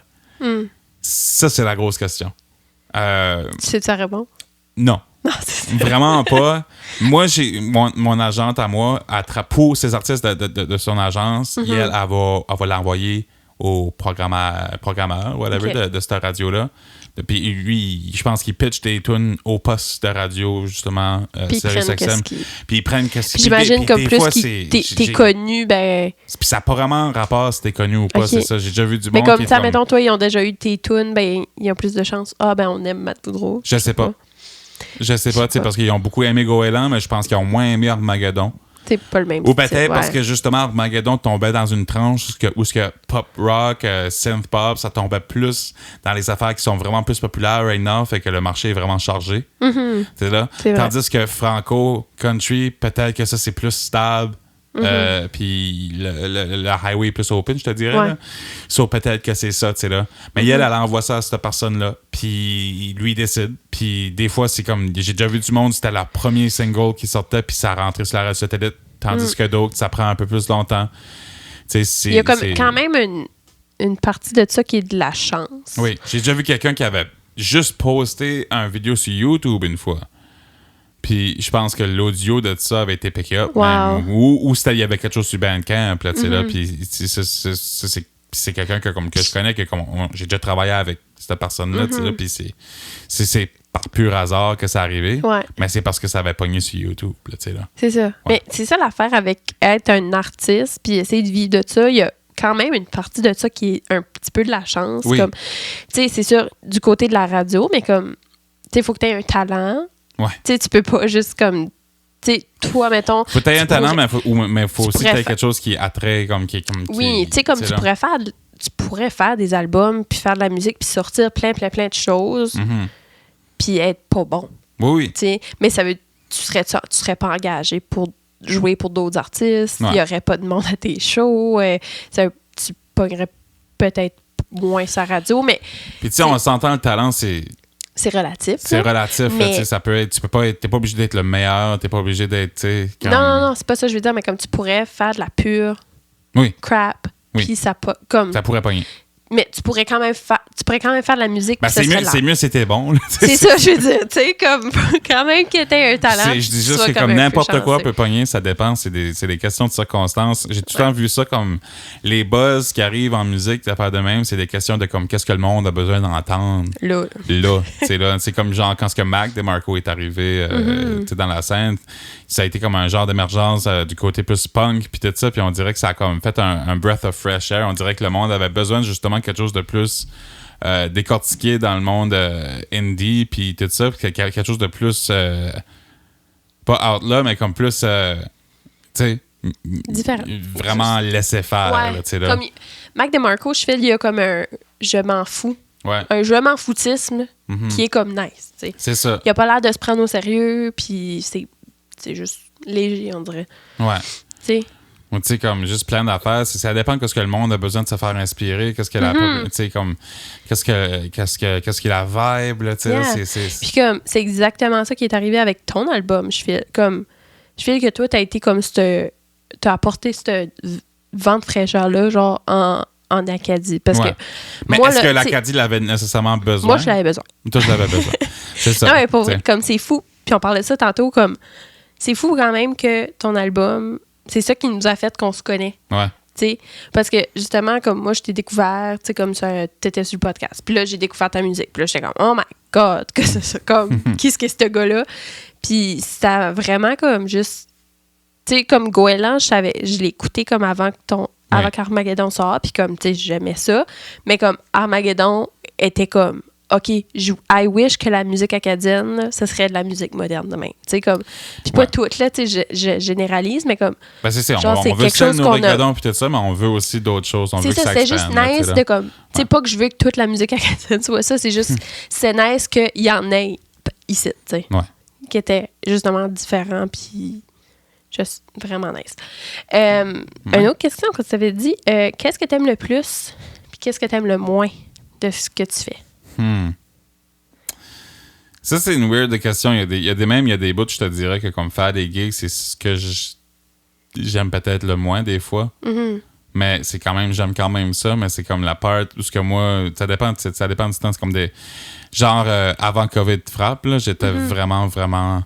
Ça, c'est la grosse question.
Tu sais ta réponse?
Non.
Non,
vraiment pas. Moi, j'ai mon agente à moi, pour ses artistes de son agence, elle va l'envoyer au programmeur whatever, de cette radio-là. Puis lui, je pense qu'il pitch des tunes au poste de radio, justement, Sirius XM. Puis ils prennent qu'est-ce
qu'il... J'imagine que plus t'es connu, ben...
Puis ça n'a pas vraiment rapport si t'es connu ou pas, c'est ça. J'ai déjà vu du monde.
Mais comme ça, mettons, toi, ils ont déjà eu tes tunes, ben, ils ont plus de chance. Ah, ben, on aime Matt Boudreau.
Je sais pas. Je sais pas, tu sais, parce qu'ils ont beaucoup aimé Goéland, mais je pense qu'ils ont moins aimé Armageddon.
C'est pas le même
Ou peut-être parce que justement Armageddon tombait dans une tranche où ce que pop rock, synth pop, ça tombait plus dans les affaires qui sont vraiment plus populaires right now, fait que le marché est vraiment chargé. C'est là. Tandis que Franco Country, peut-être que ça c'est plus stable. Puis le highway est plus open, je te dirais.
Ouais.
Là. So, peut-être que c'est ça, tu sais, là. Mais elle envoie ça à cette personne-là. Puis lui, il décide. Puis des fois, c'est comme... J'ai déjà vu du monde, c'était leur premier single qui sortait, puis ça rentrait sur la radio satellite. Tandis que d'autres, ça prend un peu plus longtemps. Tu sais,
il y a quand même une partie de ça qui est de la chance.
Oui. J'ai déjà vu quelqu'un qui avait juste posté une vidéo sur YouTube une fois. Puis je pense que l'audio de ça avait été pick up.
Wow.
Ou il y avait quelque chose sur Bandcamp. Là, là, puis c'est quelqu'un que je connais, que j'ai déjà travaillé avec cette personne-là. Là, puis c'est par pur hasard que ça arrivé.
Ouais.
Mais c'est parce que ça avait pogné sur YouTube. Là, là.
C'est ça.
Ouais.
Mais c'est ça l'affaire avec être un artiste puis essayer de vivre de ça. Il y a quand même une partie de ça qui est un petit peu de la chance.
Oui.
Comme, c'est sûr, du côté de la radio, mais comme, il faut que tu aies un talent.
Ouais.
Tu peux pas juste comme... toi, mettons...
Faut que tu aies un talent, mais faut aussi que tu aies quelque chose qui attrait.
Oui, tu sais, comme tu pourrais faire des albums, puis faire de la musique, puis sortir plein de choses, puis être pas bon.
Oui.
T'sais, mais ça veut... Tu serais pas engagé pour jouer pour d'autres artistes, il y aurait pas de monde à tes shows, tu pognerais peut-être moins sa radio, mais...
Puis tu sais, on s'entend, le talent,
c'est relatif.
C'est relatif.
Mais...
Là, ça peut être, t'es pas obligé d'être le meilleur, t'es pas obligé d'être...
Non, c'est pas ça que je veux dire, mais comme tu pourrais faire de la pure crap, puis ça
pourrait pogner.
Mais tu pourrais quand même faire de la musique.
Ben, c'est mieux si c'était bon. Là,
c'est ça, je veux dire. Tu sais, comme quand même que t'aies un talent.
Je dis juste que comme n'importe quoi peut pogner, ça dépend. C'est des questions de circonstances. J'ai tout le temps vu ça comme les buzz qui arrivent en musique, d'affaires de même. C'est des questions de comme qu'est-ce que le monde a besoin d'entendre.
Là.
C'est comme genre quand ce que Mac DeMarco est arrivé dans la scène, ça a été comme un genre d'émergence du côté plus punk puis tout ça. Puis on dirait que ça a comme fait un breath of fresh air. On dirait que le monde avait besoin justement quelque chose de plus décortiqué dans le monde indie puis tout ça, puis quelque chose de plus pas out là, mais comme plus tu sais
différent,
vraiment laisser faire là.
Comme Mac DeMarco, il y a comme un je m'en fous, un je m'en foutisme qui est comme nice, t'sais.
C'est ça,
il a pas l'air de se prendre au sérieux, puis c'est juste léger, on dirait, tu
sais, comme juste plein d'affaires. Ça dépend de ce que le monde a besoin de se faire inspirer. Qu'est-ce que qu'est-ce que la vibe, là, tu sais.
Puis comme, c'est exactement ça qui est arrivé avec ton album. Je file que toi, t'as été comme t'as apporté ce vent de fraîcheur-là, genre en Acadie. Parce que
mais
moi,
est-ce que l'Acadie l'avait nécessairement besoin?
Moi, je l'avais besoin.
Toi, je l'avais besoin. C'est ça.
Non, mais pour vrai, comme c'est fou. Puis on parlait de ça tantôt, comme c'est fou quand même que ton album... C'est ça qui nous a fait qu'on se connaît.
Ouais.
T'sais, parce que justement, comme moi, je t'ai découvert, tu sais, comme ça, t'étais sur le podcast. Puis là, j'ai découvert ta musique. Puis là, j'étais comme, oh my God, que c'est ça? Comme, qu'est-ce que c'est ce gars-là? Puis ça a vraiment comme juste. Tu sais, comme Goéland, je l'ai écouté comme avant qu'Armageddon sorte. Puis comme, tu sais, j'aimais ça. Mais comme Armageddon était comme, OK, I wish que la musique acadienne, là, ce serait de la musique moderne demain. Tu sais, comme. Puis pas toute, là, tu sais, je généralise, mais comme.
Ben, c'est ça.
Genre,
on veut ça, nos Armageddon, puis tout ça, mais on veut aussi d'autres choses. On veut que ça
c'est juste nice de comme. Tu sais, pas que je veux que toute la musique acadienne soit ça, c'est juste. C'est nice qu'il y en ait ici, tu sais.
Ouais.
Qui était justement différent, puis. Juste vraiment nice. Une autre question que tu avais dit, qu'est-ce que tu aimes le plus, puis qu'est-ce que tu aimes le moins de ce que tu fais?
Ça, c'est une weird question. Il y a des bouts, je te dirais, que comme faire des gigs, c'est ce que j'aime peut-être le moins des fois. Mais c'est quand même, j'aime quand même ça, mais c'est comme la part où ce que moi, ça dépend du temps. C'est comme des. Genre, avant COVID frappe, là, j'étais vraiment, vraiment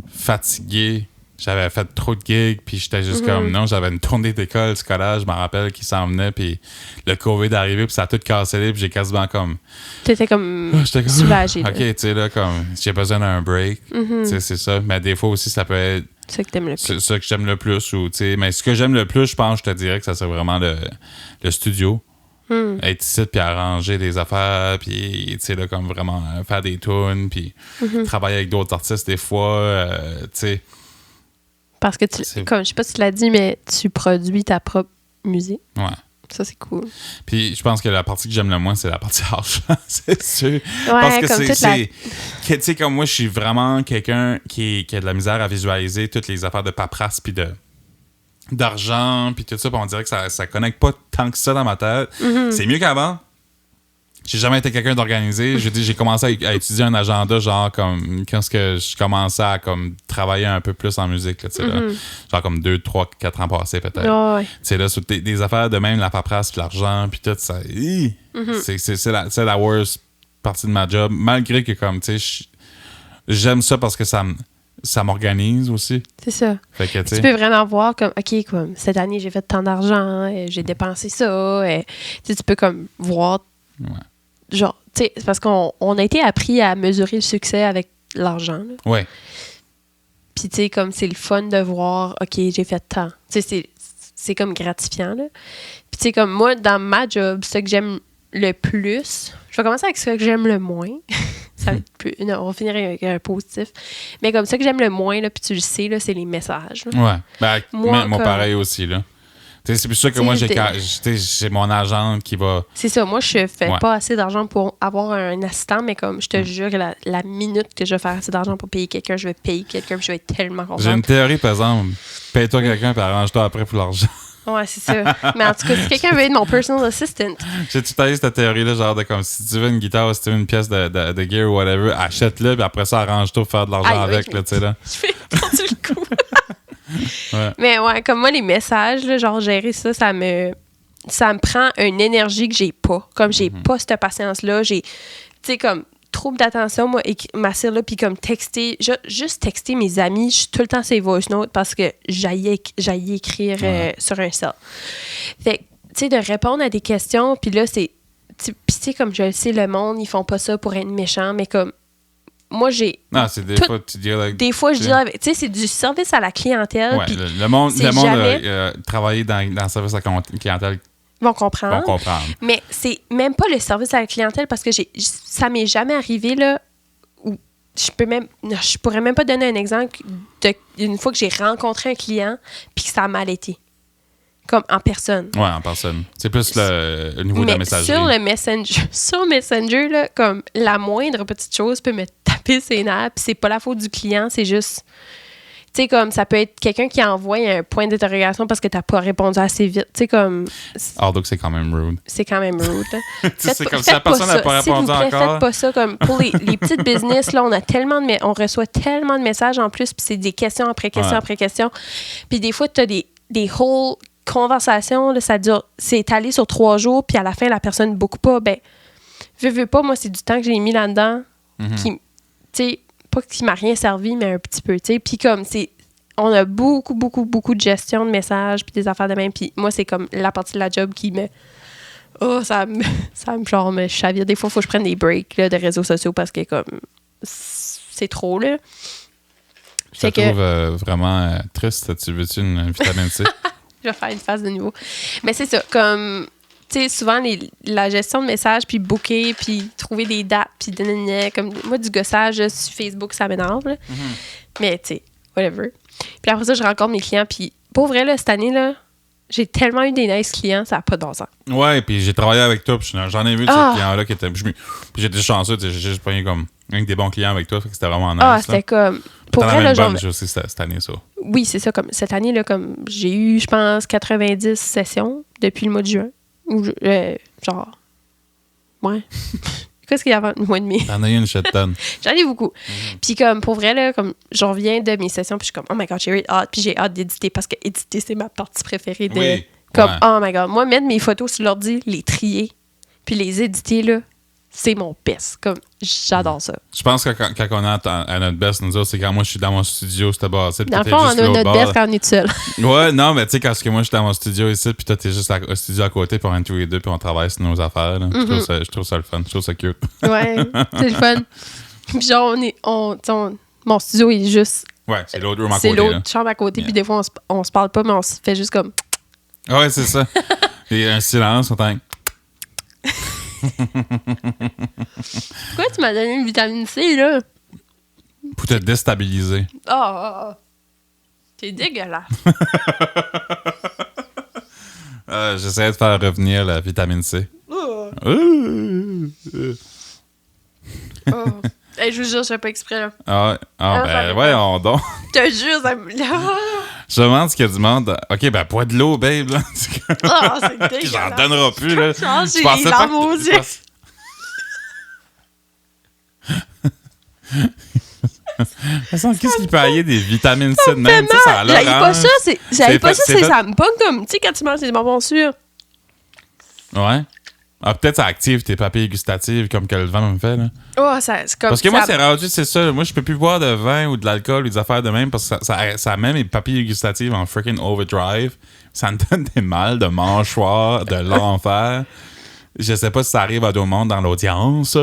fatigué. j'avais fait trop de gigs, puis j'étais juste comme, non, j'avais une tournée d'école scolaire, je me rappelle, qui s'en venait, puis le COVID est arrivé, puis ça a tout cassé, puis j'ai quasiment comme...
T'étais comme soulagé.
OK, tu sais, là, comme, j'ai besoin d'un break, tu sais, c'est ça. Mais des fois aussi, ça peut être...
C'est ça que t'aimes le plus.
C'est ça que j'aime le plus, ou, tu sais, mais ce que j'aime le plus, je pense, je te dirais que ça serait vraiment le studio. Être ici, puis arranger des affaires, puis, tu sais, là, comme vraiment faire des tunes, puis travailler avec d'autres artistes des fois, tu sais.
Parce que, comme je sais pas si tu l'as dit, mais tu produis ta propre musique.
Ouais.
Ça, c'est cool.
Puis je pense que la partie que j'aime le moins, c'est la partie argent, c'est sûr.
Ouais,
parce que
comme
tu sais, comme moi, je suis vraiment quelqu'un qui a de la misère à visualiser toutes les affaires de paperasse, puis d'argent, puis tout ça, puis on dirait que ça connecte pas tant que ça dans ma tête. C'est mieux qu'avant. J'ai jamais été quelqu'un d'organisé. J'ai commencé à étudier un agenda, genre, comme, quand je commençais à, comme, travailler un peu plus en musique, là, tu sais, là. Genre, comme 2, 3, 4 ans passés, peut-être.
Ouais.
Tu sais, là, sur des affaires de même, la paperasse, puis l'argent, puis tout, ça. C'est la worst partie de ma job, malgré que, comme, tu sais, j'aime ça parce que ça m'organise aussi.
C'est ça.
Fait que,
tu peux vraiment voir comme, OK, comme, cette année, j'ai fait tant d'argent, j'ai dépensé ça. Tu peux comme voir.
Ouais.
Genre, tu sais, parce qu'on a été appris à mesurer le succès avec l'argent. Là.
Ouais.
Puis, tu sais, comme c'est le fun de voir, OK, j'ai fait tant. Tu sais, c'est comme gratifiant, là. Puis, tu sais, comme moi, dans ma job, ce que j'aime le plus, je vais commencer avec ce que j'aime le moins. Ça va être plus. Non, on va finir avec un positif. Mais comme ça que j'aime le moins, là, puis tu le sais, là, c'est les messages. Là.
Ouais. Ben, moi
comme...
pareil aussi, là. T'sais, c'est pour ça que moi, j'ai mon agente qui va...
C'est ça. Moi, je fais pas assez d'argent pour avoir un assistant, mais comme je te jure, la minute que je vais faire assez d'argent pour payer quelqu'un, je vais payer quelqu'un, puis je vais être tellement contente.
J'ai une théorie, par exemple. Paye-toi quelqu'un, puis arrange-toi après pour l'argent.
Ouais, c'est ça. Mais en tout cas, si quelqu'un veut être mon personal assistant...
J'ai tout taillé cette théorie-là, genre de comme si tu veux une guitare ou si tu veux une pièce de gear ou whatever, achète-le, puis après ça, arrange-toi pour faire de l'argent avec, là, tu sais, là.
Je fais pendu le coup.
Ouais.
Mais ouais, comme moi, les messages, là, genre gérer ça, ça me prend une énergie que j'ai pas. Comme j'ai pas cette patience-là, j'ai, tu sais, comme trouble d'attention, moi, m'asseoir là, puis comme texter, juste texter mes amis, je suis tout le temps sur les voice notes parce que j'aille écrire sur un cell. Fait que, tu sais, de répondre à des questions, puis là, c'est, puis tu sais, comme je le sais, le monde, ils font pas ça pour être méchants, mais comme, moi, j'ai...
Non, c'est des fois, tu dis...
Des fois, je dirais... Tu sais, c'est du service à la clientèle.
Ouais, le monde travailler dans le service à la clientèle
vont comprendre. Mais c'est même pas le service à la clientèle parce que ça m'est jamais arrivé, là, où je pourrais même pas donner un exemple d'une fois que j'ai rencontré un client puis que ça a mal été. Comme en personne.
Ouais, en personne. C'est plus le niveau de la messagerie.
Sur Messenger, là, comme la moindre petite chose peut me taper ses nerfs, puis c'est pas la faute du client, c'est juste... Tu sais, comme ça peut être quelqu'un qui envoie un point d'interrogation parce que t'as pas répondu assez vite. Tu sais, comme...
Donc c'est quand même rude.
C'est quand même rude.
C'est comme si la personne n'a pas répondu encore.
Faites pas ça. Comme pour les petites business, là, on reçoit tellement de messages en plus, puis c'est des questions après questions après questions. Puis des fois, t'as des whole conversations, là, ça dure... C'est étalé sur 3 jours, puis à la fin, la personne beaucoup pas. Ben, veux pas, moi, c'est du temps que j'ai mis là-dedans qui... Tu sais... Pas qui m'a rien servi, mais un petit peu, tu sais. Puis comme, on a beaucoup de gestion de messages, puis des affaires de même. Puis moi, c'est comme la partie de la job qui me... Oh, ça me genre, me chavire. Des fois, il faut que je prenne des breaks là, de réseaux sociaux parce que comme, c'est trop, là.
Je te trouve vraiment triste. Tu veux-tu une vitamine C?
Je vais faire une phase de nouveau. Mais c'est ça, comme... Tu sais, souvent, la gestion de messages, puis booker, puis trouver des dates, puis comme moi, du gossage là, sur Facebook, ça m'énerve. Mais, tu sais, whatever. Puis après ça, je rencontre mes clients, puis pour vrai, là, cette année, là, j'ai tellement eu des nice clients, ça n'a pas de bon sens. Ouais,
puis j'ai travaillé avec toi, puis j'en ai vu de ces clients-là qui étaient... Puis j'étais chanceux, j'ai juste pris comme des bons clients avec toi, fait que c'était vraiment nice.
C'était comme... Pour vrai, là,
genre... aussi cette année, ça.
Oui, c'est ça, comme cette année, là, comme j'ai eu, je pense, 90 sessions depuis le mois de juin. Ou genre... Ouais. Qu'est-ce qu'il y a avant le mois et demi?
T'en as eu une shit tonne.
J'en ai beaucoup. Puis comme, pour vrai, là, comme je reviens de mes sessions, puis je suis comme, oh my God, j'ai hâte. Puis j'ai hâte d'éditer parce que éditer, c'est ma partie préférée de...
Oui.
Comme, oh my God. Moi, mettre mes photos sur l'ordi, les trier, puis les éditer, là, c'est mon best. Comme, j'adore ça.
Je pense que quand on est à notre best, nous autres, c'est quand moi, je suis dans mon studio, c'était bâti.
Dans le fond, on a notre best quand on est tout seul.
Ouais, non, mais tu sais, quand moi, je suis dans mon studio ici, puis toi, t'es juste au studio à côté, puis on est tous les deux, puis on travaille sur nos affaires. Là. Je trouve ça le fun. Je trouve ça cute.
Ouais, c'est le fun. Puis genre, mon studio est juste...
Ouais, c'est l'autre room à côté.
C'est l'autre chambre à côté, puis des fois, on se parle pas, mais on se fait juste comme...
Ouais, c'est ça. Et un silence, on t'entend...
Pourquoi tu m'as donné une vitamine C, là?
Pour te déstabiliser.
Oh. C'est dégueulasse.
J'essaie de faire revenir la vitamine C.
Oh. Hey, je vous jure, je fais pas exprès, là.
Ben, voyons donc.
Je te jure, ça me...
Je me demande s'il y a du monde... OK, ben, bois de l'eau, babe, là.
C'est dégueulasse.
J'en donnerai plus, là.
Genre, j'ai les larmes aux yeux.
Qu'est-ce qui peut aller des vitamines C de même? Ça a
j'avais pas ça,
fait...
ça me pogne comme, tu sais, quand tu manges des bonbons sûrs.
Ouais. Ah, peut-être ça active tes papilles gustatives comme que le vin me fait, là.
Oh, c'est comme...
Parce que moi, c'est rendu, c'est ça. Moi, je peux plus boire de vin ou de l'alcool ou des affaires de même parce que ça met mes papilles gustatives en freaking overdrive. Ça me donne des mal de mâchoire, de l'enfer. Je sais pas si ça arrive à d'autres monde dans l'audience,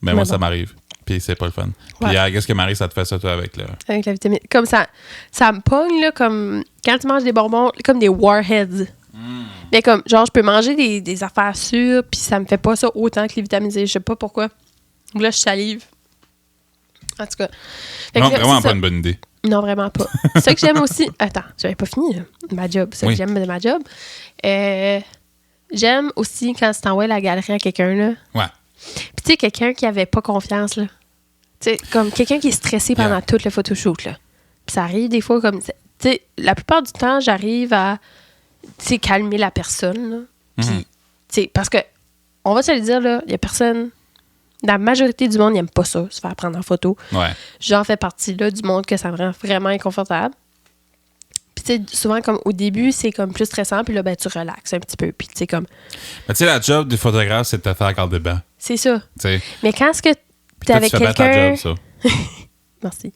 mais moi, ça m'arrive. Puis c'est pas le fun. Puis qu'est-ce que Marie, ça te fait ça, toi, avec
Avec la vitamine... Comme ça me pogne, là, comme... Quand tu manges des bonbons, comme des Warheads. Mais comme, genre, je peux manger des affaires sûres, puis ça me fait pas ça autant que les vitamines C. Je sais pas pourquoi. Là, je salive. En tout cas.
Non, vraiment pas une bonne idée.
Non, vraiment pas. Ce que j'aime aussi... Attends, j'avais pas fini, là. Ma job. Ce que j'aime de ma job. J'aime aussi quand tu t'envoies la galerie à quelqu'un, là.
Ouais.
Puis tu sais, quelqu'un qui avait pas confiance, là. Tu sais, comme quelqu'un qui est stressé pendant tout le photoshoot, là. Puis ça arrive des fois comme... Tu sais, la plupart du temps, j'arrive à... Tu sais, calmer la personne, là. Puis, tu sais, parce que, on va se le dire, là, il y a personne... La majorité du monde n'aime pas ça, se faire prendre en photo.
Ouais.
J'en fais partie, là, du monde que ça me rend vraiment inconfortable. Puis, tu sais, souvent, comme au début, c'est comme plus stressant, puis là, ben, tu relaxes un petit peu. Puis, tu sais, comme...
Mais tu sais, la job du photographe, c'est de te faire garder bain.
C'est ça.
T'sais.
Mais quand est-ce que t'es avec quelqu'un...
ta job, ça.
Merci.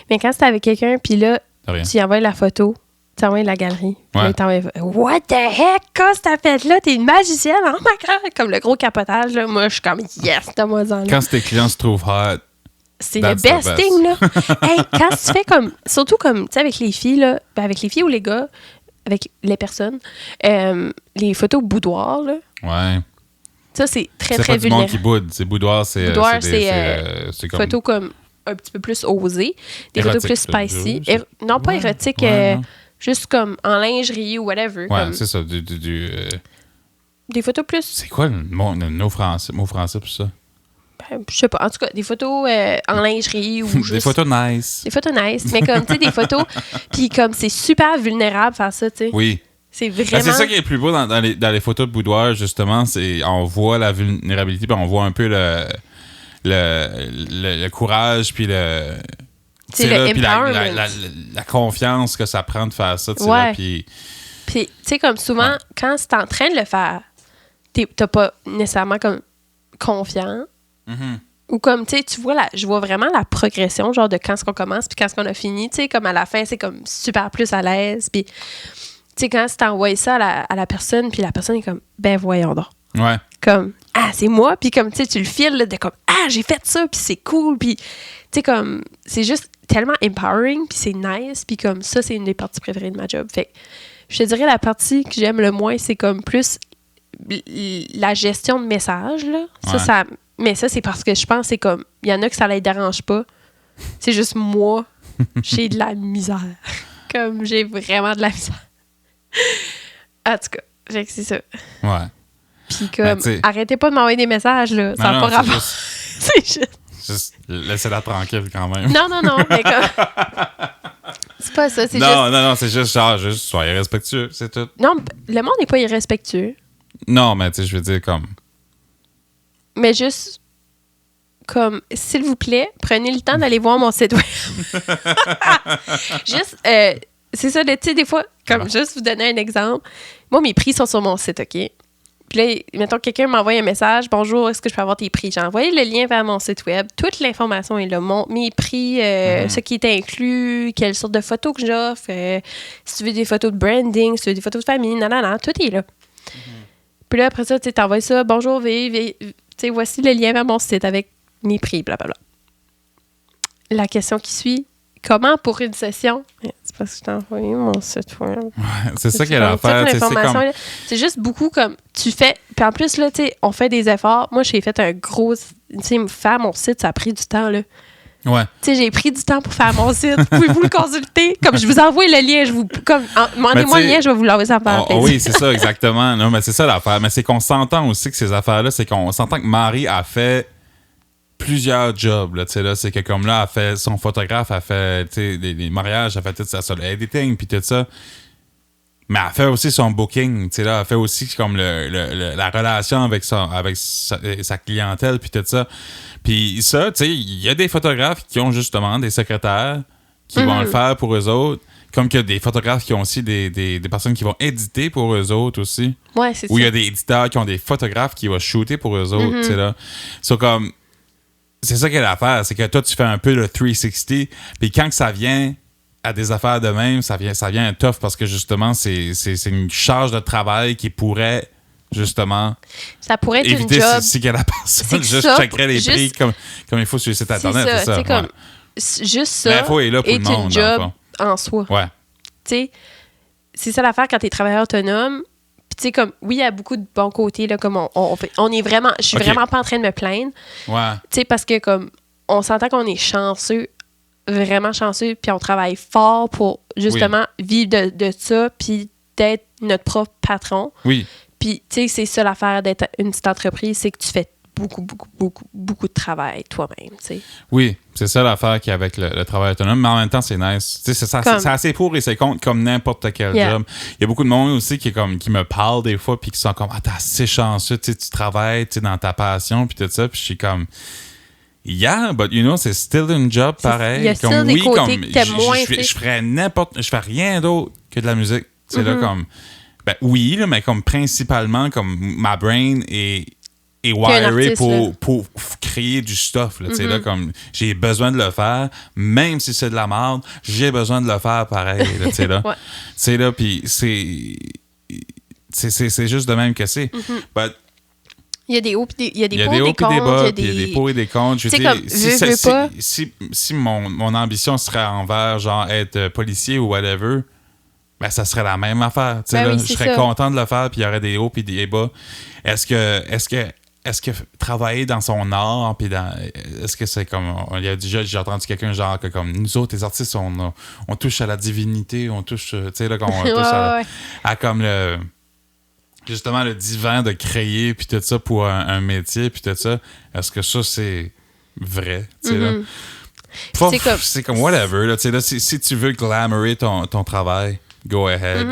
Mais quand c'est avec quelqu'un, puis là, tu y envoies la photo, tu envoies la galerie.
Ouais.
What the heck? Qu'est-ce que t'as fait là? T'es une magicienne? Oh my God! Comme le gros capotage, là. Moi, je suis comme, yes, t'as-moi-en là.
Quand tes clients se trouvent hot,
c'est le best thing, là. Hey, quand tu fais comme... Surtout comme, tu sais, avec les filles, là. Ben, avec les filles ou les gars, avec les personnes, les photos boudoir, là.
Ouais.
Ça, c'est très,
c'est
très
pas du monde
vulnérable.
qui boude. C'est boudoir, c'est...
Boudoir,
c'est comme...
photos comme un petit peu plus osées. Des
Érotique,
photos plus spicy. Non, pas érotiques,
non.
juste comme en lingerie ou whatever.
Ouais,
comme
c'est ça.
des photos plus...
C'est quoi le mot français pour ça?
Ben, je sais pas. En tout cas, des photos en lingerie ou juste...
Des photos nice.
Des photos nice. Mais comme, tu sais, des photos... Puis comme, c'est super vulnérable faire ça, tu sais.
Oui.
C'est vraiment...
Ben, c'est ça qui est le plus beau dans les photos de boudoir, justement. C'est on voit la vulnérabilité, puis on voit un peu le courage, puis le...
C'est le empowerment.
La confiance que ça prend de faire ça, tu sais,
ouais.
là, puis...
Puis, tu sais, comme souvent, quand c'est en train de le faire, t'as pas nécessairement comme confiant.
Mm-hmm.
Ou comme, tu sais, je vois vraiment la progression, genre de quand est-ce qu'on commence puis quand est-ce qu'on a fini. Tu sais, comme à la fin, c'est comme super plus à l'aise. Puis, tu sais, quand tu t'envoies ça à la personne, puis la personne est comme, ben voyons donc.
Ouais.
Comme, ah, c'est moi. Puis comme, tu sais, tu le files là, de comme, ah, j'ai fait ça, puis c'est cool. Puis, tu sais, comme, c'est juste tellement empowering, puis c'est nice. Puis comme, ça, c'est une des parties préférées de ma job. Fait que, je te dirais, la partie que j'aime le moins, c'est comme plus la gestion de messages, là.
Ouais.
Mais ça, c'est parce que je pense que c'est comme... Il y en a que ça les dérange pas. C'est juste moi, j'ai de la misère. Comme, j'ai vraiment de la misère. En tout cas, fait que c'est ça.
Ouais.
Puis comme, arrêtez pas de m'envoyer des messages, là. Ça n'a pas rapport. C'est
juste laissez-la tranquille, quand même.
Non, mais comme... C'est pas ça, c'est juste...
Non, c'est juste genre, soyez respectueux, c'est tout.
Non, le monde n'est pas irrespectueux.
Non, mais tu sais, je veux dire comme...
Mais juste, comme, s'il vous plaît, prenez le temps d'aller voir mon site web. Juste, c'est ça, tu sais, des fois, comme, juste vous donner un exemple. Moi, mes prix sont sur mon site, OK? Puis Puis là, mettons, quelqu'un m'envoie un message. Bonjour, est-ce que je peux avoir tes prix? J'ai envoyé le lien vers mon site web. Toute l'information est là. Mes prix, ce qui est inclus, quelle sorte de photos que j'offre, si tu veux des photos de branding, si tu veux des photos de famille, tout est là. Puis là, après ça, tu t'envoies ça. Bonjour, voici le lien vers mon site avec mes prix, blablabla. La question qui suit, comment pour une session? C'est parce que je t'ai envoyé mon site web.
Ouais, c'est ça qu'elle a à faire.
C'est juste beaucoup comme tu fais. Puis en plus, là, on fait des efforts. Moi, j'ai fait un gros. Faire mon site, ça a pris du temps, là.
Ouais.
J'ai pris du temps pour faire mon site. Pouvez-vous le consulter? Comme je vous envoie le lien, demandez-moi le lien, je vais vous l'envoyer sans faire plaisir.
Oui, c'est ça, exactement. Non, mais c'est ça l'affaire. Mais c'est qu'on s'entend aussi que ces affaires-là, c'est qu'on s'entend que Marie a fait plusieurs jobs, là, c'est que comme là, elle fait son photographe, elle fait, les mariages, elle fait tout ça, le editing, puis tout ça. Mais elle fait aussi son booking, là, elle fait aussi comme la relation avec sa clientèle, puis tout ça. Puis ça, il y a des photographes qui ont justement des secrétaires qui vont le faire pour eux autres, comme qu'il y a des photographes qui ont aussi des personnes qui vont éditer pour eux autres aussi.
Ouais, c'est ça.
Ou il y a des éditeurs qui ont des photographes qui vont shooter pour eux autres, tu sais, là. Comme, c'est ça qu'elle a à faire, c'est que toi, tu fais un peu le 360, puis quand que ça vient à des affaires de même, ça vient tough parce que justement, c'est une charge de travail qui pourrait justement
ça pourrait être
éviter
une job.
si que la personne juste checkerait les prix comme il faut sur le site internet. C'est ça.
Comme, juste ça est une job en soi.
Ouais.
T'sais, c'est ça l'affaire quand t'es travailleur autonome. Puis tu sais, comme, oui, il y a beaucoup de bons côtés, là, comme on est vraiment... Je suis vraiment pas en train de me plaindre.
Ouais.
Tu sais, parce que comme, on s'entend qu'on est chanceux, vraiment chanceux, puis on travaille fort pour, justement, vivre de ça, puis d'être notre propre patron.
Oui.
Puis, tu sais, c'est ça l'affaire d'être une petite entreprise, c'est que tu fais beaucoup de travail toi-même, tu sais.
Oui, c'est ça l'affaire qu'il y a avec le travail autonome, mais en même temps, c'est nice. Tu sais, c'est assez pour et c'est contre comme n'importe quel job. Il y a beaucoup de monde aussi qui me parle des fois puis qui sont comme « Ah, t'es assez chanceux, tu travailles dans ta passion, puis tout ça. » Puis je suis comme... Yeah, but you know, c'est still une job pareil.
Il y a still des côtés que t'aimes moins.
Je ferais rien d'autre que de la musique. Tu sais, là, comme... Ben oui, là, mais comme principalement, comme ma brain est wiré pour créer du stuff. Là, là, comme j'ai besoin de le faire, même si c'est de la merde, j'ai besoin de le faire pareil. Là, là. Ouais. Là, puis c'est juste de même que c'est. But,
il y a des hauts et des
bas, il y a des pour et des contre. Je veux dire, si mon ambition serait envers genre être policier ou whatever, ben ça serait la même affaire.
Ben
là, je serais content de le faire, puis il y aurait des hauts et des bas. Est-ce que travailler dans son art, puis est-ce que c'est comme... Il y a déjà, j'ai entendu quelqu'un genre que comme nous autres, les artistes, on touche à la divinité, on touche, tu sais, là, on touche à comme justement le divin de créer, puis tout ça pour un métier, puis tout ça. Est-ce que ça, c'est vrai, tu sais, là? C'est comme whatever, là, tu sais, là, si tu veux glamourer ton travail, go ahead.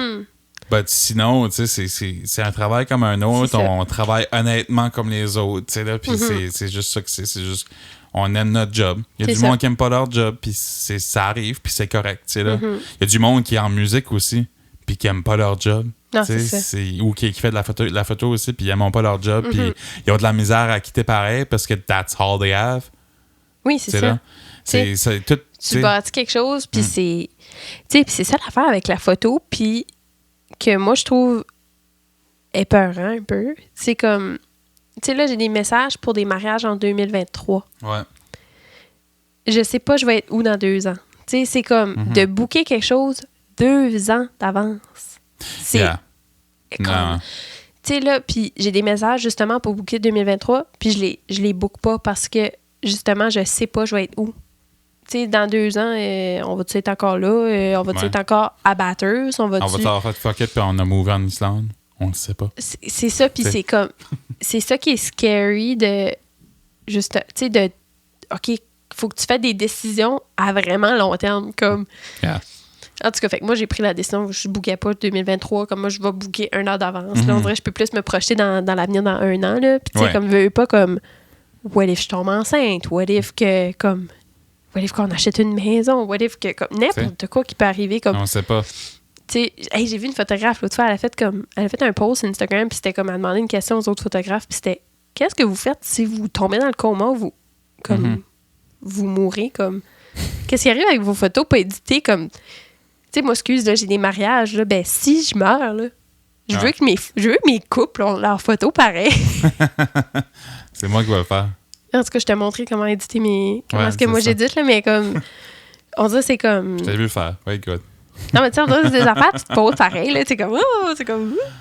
But sinon, tu sais, c'est un travail comme un autre. On travaille honnêtement comme les autres, tu sais, là. Puis c'est juste ça que c'est. C'est juste, on aime notre job. Il y a du monde qui aime pas leur job, puis ça arrive, puis c'est correct, tu sais, là. Il y a du monde qui est en musique aussi, puis qui aime pas leur job.
Non, c'est ça.
Ou qui fait de la photo aussi, puis ils aiment pas leur job, puis ils ont de la misère à quitter pareil, parce que that's all they have.
Oui, c'est ça.
Là. C'est tout...
Tu bâtis quelque chose, puis c'est... Tu sais, puis c'est ça l'affaire avec la photo, puis que moi, je trouve épeurant un peu. C'est comme... Tu sais, là, j'ai des messages pour des mariages en 2023.
Ouais.
Je sais pas je vais être où dans 2 ans. Tu sais, c'est comme de booker quelque chose 2 ans d'avance. C'est comme... Tu sais, là, puis j'ai des messages, justement, pour booker 2023, puis je les book pas parce que, justement, je sais pas je vais être où. Tu sais, dans 2 ans, on va-tu être encore là? On va-tu être encore à Bathurst? On va-tu
avoir fait fuck it, puis on a move en Islande? On le sait pas.
C'est ça, puis c'est comme... C'est ça qui est scary de... Juste, tu sais, de... OK, faut que tu fasses des décisions à vraiment long terme, comme...
Yeah.
En tout cas, fait que moi, j'ai pris la décision, je ne bookais pas 2023, comme moi, je vais booker 1 an d'avance. Là, on dirait que je peux plus me projeter dans l'avenir dans 1 an, là. Puis, tu sais, comme, veux pas comme... What if je tombe enceinte? What if que, comme... What if qu'on achète une maison? What if que, comme, n'importe quoi qui peut arriver, comme...
On sait pas.
tu sais, hey, j'ai vu une photographe l'autre fois, elle a fait un post sur Instagram, puis c'était comme, elle demandait une question aux autres photographes, puis c'était, qu'est-ce que vous faites si vous tombez dans le coma, vous mourrez, comme, qu'est-ce qui arrive avec vos photos pas éditées, comme, tu sais, moi, excuse, là, j'ai des mariages, là, ben, si je meurs, là, je veux que mes couples ont leurs photos pareil.
C'est moi qui vais le faire.
En tout cas, je t'ai montré comment éditer comment est-ce que moi j'édite, là, mais comme, on dirait c'est comme...
Je t'ai vu le faire, ouais, good.
Non, mais tu sais, on dirait c'est des affaires, tu te poses pareil, là, c'est comme,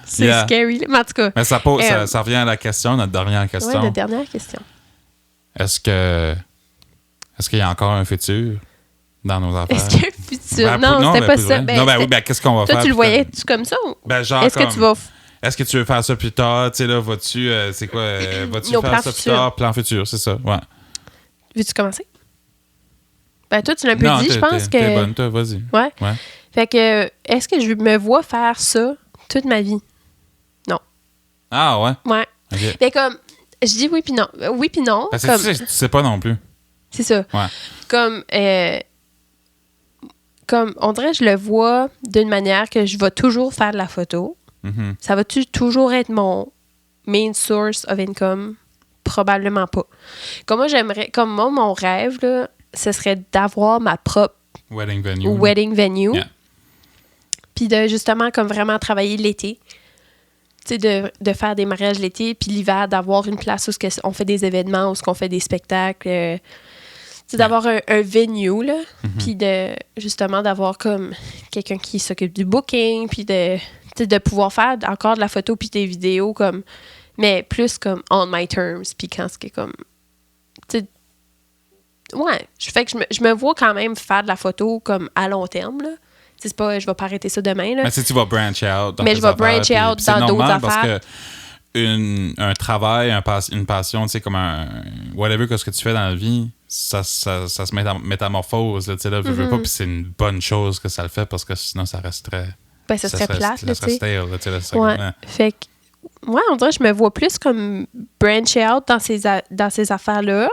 c'est scary, là. Mais en tout cas...
Mais ça revient à la question, notre dernière question.
Oui, notre dernière question.
Est-ce qu'il y a encore un futur dans nos affaires?
Est-ce qu'il y a un futur? Non, c'était pas ça.
Qu'est-ce qu'on va faire?
Toi, tu le voyais-tu comme ça?
Genre
est-ce que tu vas...
Est-ce que tu veux faire ça plus tard? Tu sais, là, vas-tu faire ça plus tard? Plan futur, c'est ça, ouais.
Veux-tu commencer? Ben, toi, tu l'as un peu dit, je pense que...
T'es bonne, toi, vas-y.
Ouais. Fait que, est-ce que je me vois faire ça toute ma vie? Non.
Ah, ouais?
Ouais.
Okay.
Fait comme, je dis oui puis non. Oui puis non.
Parce que tu sais pas non plus.
C'est ça.
Ouais.
Comme, on dirait que je le vois d'une manière que je vais toujours faire de la photo.
Mm-hmm.
Ça va-tu toujours être mon main source of income? Probablement pas. Comme moi, mon rêve, là, ce serait d'avoir ma propre
wedding venue. Yeah.
Puis de justement, comme vraiment travailler l'été. Tu sais, de faire des mariages l'été, puis l'hiver, d'avoir une place où on fait des événements, où on fait des spectacles. C'est d'avoir un venue, là. Puis justement, d'avoir comme quelqu'un qui s'occupe du booking, puis de pouvoir faire encore de la photo puis des vidéos, comme, mais plus comme on my terms, puis quand c'est comme... Ouais, fait que je me vois quand même faire de la photo comme à long terme, là. C'est pas, je vais pas arrêter ça demain, là.
Mais si tu vas branch out dans
mais je vais branch out dans d'autres affaires.
Parce que un travail, une passion, tu sais, comme whatever que ce que tu fais dans la vie, ça se métamorphose, là, tu sais, là, veux pas, puis c'est une bonne chose que ça le fait, parce que sinon, ça resterait...
Ben, ça serait plate, là, tu sais.
Stale, là, tu sais,
ouais, fait que, ouais, on dirait que je me vois plus comme branch out dans ces affaires-là.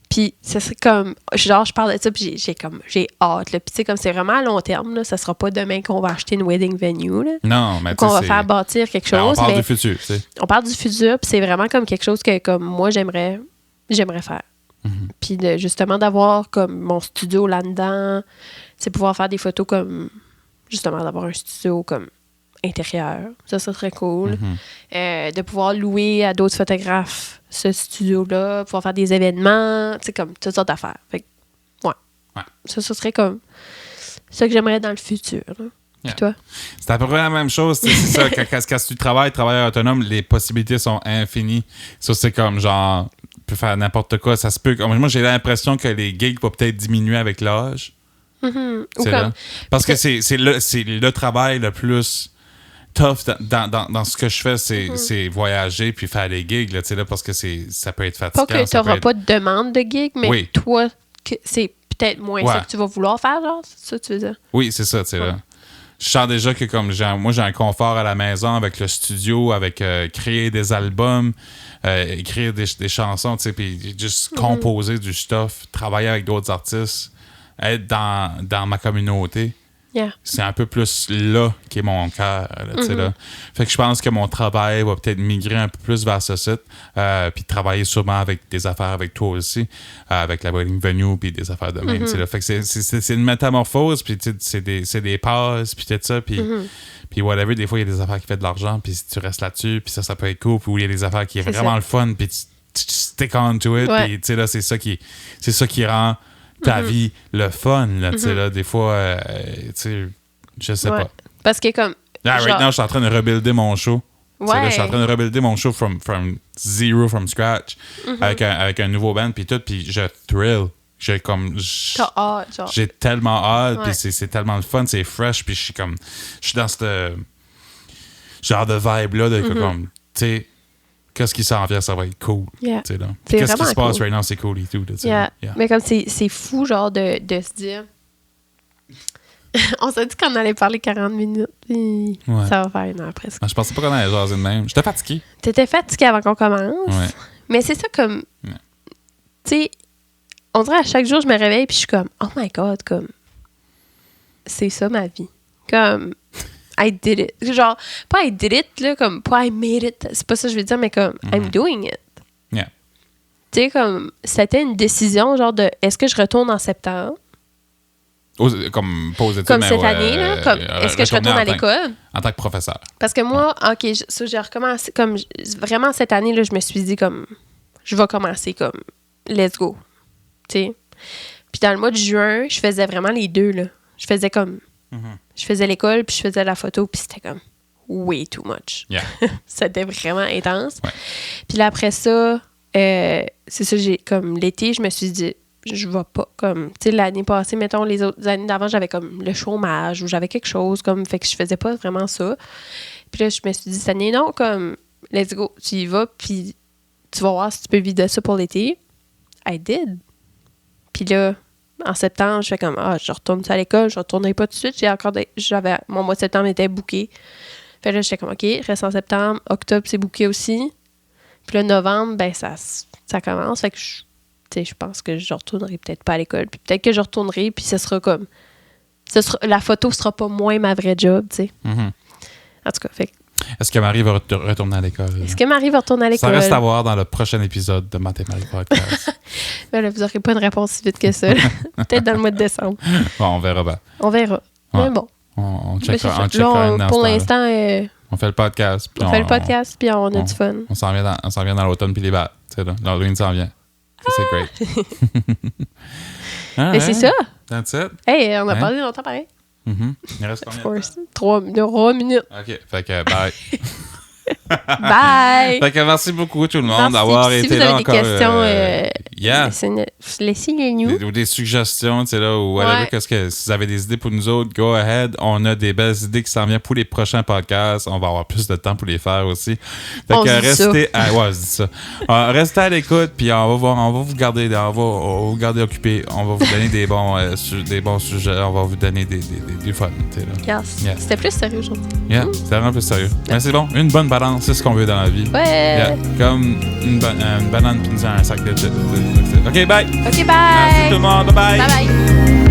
Puis, ça serait comme... Genre, je parle de ça, puis j'ai hâte, là. Puis, tu sais, comme c'est vraiment à long terme, là. Ça sera pas demain qu'on va acheter une wedding venue, là.
Non, mais
qu'on va faire bâtir quelque chose.
On parle du futur, tu sais.
On parle du futur, puis c'est vraiment comme quelque chose que, comme moi, j'aimerais faire.
Mm-hmm.
Puis, justement, d'avoir comme mon studio là-dedans, c'est pouvoir faire des photos comme... Justement, d'avoir un studio comme intérieur. Ça serait cool. De pouvoir louer à d'autres photographes ce studio-là, pouvoir faire des événements, tu sais, comme toutes sortes d'affaires. Fait que, ouais. Ça serait comme ça que j'aimerais dans le futur. Là. Puis toi?
C'est à peu près la même chose. C'est ça, quand tu travailleur autonome, les possibilités sont infinies. Ça, c'est comme genre, tu peux faire n'importe quoi. Ça se peut. Moi, j'ai l'impression que les gigs vont peut-être diminuer avec l'âge. C'est là. Parce que c'est le travail le plus tough dans ce que je fais, c'est voyager puis faire des gigs, là, là, parce que ça peut être fatigant.
Pas que tu n'auras pas de demande de gigs, mais toi, c'est peut-être moins ça que tu vas vouloir faire, genre, c'est ça que tu veux dire?
Oui, c'est ça, tu sais, là. Je sens déjà que comme moi, j'ai un confort à la maison avec le studio, avec créer des albums, écrire des chansons, tu sais, puis juste composer du stuff, travailler avec d'autres artistes, être dans ma communauté.
Yeah.
C'est un peu plus là qu'est mon cœur. Là. Fait que je pense que mon travail va peut-être migrer un peu plus vers ce site. Puis travailler sûrement avec des affaires avec toi aussi. Avec la wedding venue puis des affaires de même. Là. Fait que c'est une métamorphose. Puis c'est des passes. Puis tout ça. Puis whatever. Des fois, il y a des affaires qui font de l'argent. Puis tu restes là-dessus. Puis ça peut être cool. Puis il y a des affaires qui est vraiment le fun. Puis tu stick on to it. Puis tu sais, là, c'est ça qui rend ta vie le fun, là, tu sais, là, des fois, tu sais, je sais pas.
Parce que comme...
right now, je suis en train de rebuilder mon show.
Ouais.
Là, je suis en train de rebuilder mon show from zero, from scratch, avec un nouveau band, puis tout, puis je thrill.
T'as hâte, genre.
J'ai tellement hâte, puis c'est tellement le fun, c'est fresh, puis je suis dans ce genre de vibe-là, de comme, tu sais, qu'est-ce qui s'en vient, ça va être cool.
Yeah.
Là. Qu'est-ce qui se passe right now, c'est cool et tout.
Yeah. Mais comme c'est fou, genre, de se dire... On s'est dit qu'on allait parler 40 minutes, puis ça va faire 1 heure presque.
Je pensais pas qu'on allait jaser de même. J'étais fatigué.
T'étais fatigué avant qu'on commence.
Ouais.
Mais c'est ça comme... Tu sais, on dirait à chaque jour, je me réveille, puis je suis comme, oh my God, comme... C'est ça ma vie. Comme... I did it. Genre, pas I did it, là, comme, pas I made it. C'est pas ça que je veux dire, mais comme, I'm doing it.
Yeah.
Tu sais, comme, c'était une décision, genre, de est-ce que je retourne en septembre?
Comme pas aux études,
Comme
mais
cette année, là. Comme, est-ce que je retourne à l'école?
En tant que professeur.
Parce que moi, OK, j'ai recommencé, comme, vraiment, cette année, là, je me suis dit, comme, je vais commencer, comme, let's go. Tu sais? Puis dans le mois de juin, je faisais vraiment les deux, là. Je faisais comme... Je faisais l'école, puis je faisais la photo, puis c'était comme way too much.
Yeah.
C'était vraiment intense.
Ouais.
Puis là, après ça, c'est ça, comme l'été, je me suis dit, je vais pas, comme... Tu sais, l'année passée, mettons, les autres années d'avant, j'avais comme le chômage ou j'avais quelque chose, comme... Fait que je faisais pas vraiment ça. Puis là, je me suis dit, cette année, non, comme, let's go, tu y vas, puis tu vas voir si tu peux vivre de ça pour l'été. I did. Puis là, en septembre, je fais comme, je retourne à l'école, je retournerai pas tout de suite. Mon mois de septembre était booké. Fait là, j'étais comme, OK, reste en septembre. Octobre, c'est booké aussi. Puis là, novembre, ben, ça commence. Fait que, je pense que je retournerai peut-être pas à l'école. Puis peut-être que je retournerai, puis ce sera comme, la photo sera pas moins ma vraie job, tu sais.
Mm-hmm.
En tout cas, fait que,
est-ce que Marie va retourner à l'école?
est-ce que Marie va retourner à l'école?
Ça reste à voir dans le prochain épisode de Mathématiques Podcast.
Ben là, vous n'aurez pas une réponse si vite que ça. Peut-être dans le mois de décembre.
Bon, on verra bien.
On verra.
Ouais.
Mais bon.
On checkera
Là,
un instant.
pour l'instant,
On fait le podcast.
on fait le podcast, puis on a du fun.
On s'en vient dans l'automne puis l'hiver. Tu sais, là, l'Halloween s'en vient. Ça, c'est great.
Mais c'est ça.
That's it.
Hey, on a parlé longtemps pareil.
Il reste combien de temps?
3 minutes.
OK. Fait que bye.
Bye!
Fait que merci beaucoup tout le monde
Merci.
d'avoir
Si
été
vous avez
là
des
encore.
questions, laissez-les-nous.
Ou des suggestions, tu sais, là, ou whatever,
Ouais.
qu'est-ce que, si vous avez des idées pour nous autres, go ahead. On a des belles idées qui s'en viennent pour les prochains podcasts. On va avoir plus de temps pour les faire aussi. Fait
On
que
se dit
restez ouais, je dis ça. Restez à l'écoute, puis on va vous garder occupés. On va vous donner des bons sujets. On va vous donner du fun, tu sais, là.
Yes.
Yeah.
C'était plus sérieux aujourd'hui.
Yeah, c'est vraiment plus sérieux. Mais c'est bon, une bonne balance, c'est ce qu'on veut dans la vie.
Ouais!
Yeah, comme une banane puis un sac de chips. OK, bye!
OK, bye!
Merci tout le monde, bye bye!
Bye bye!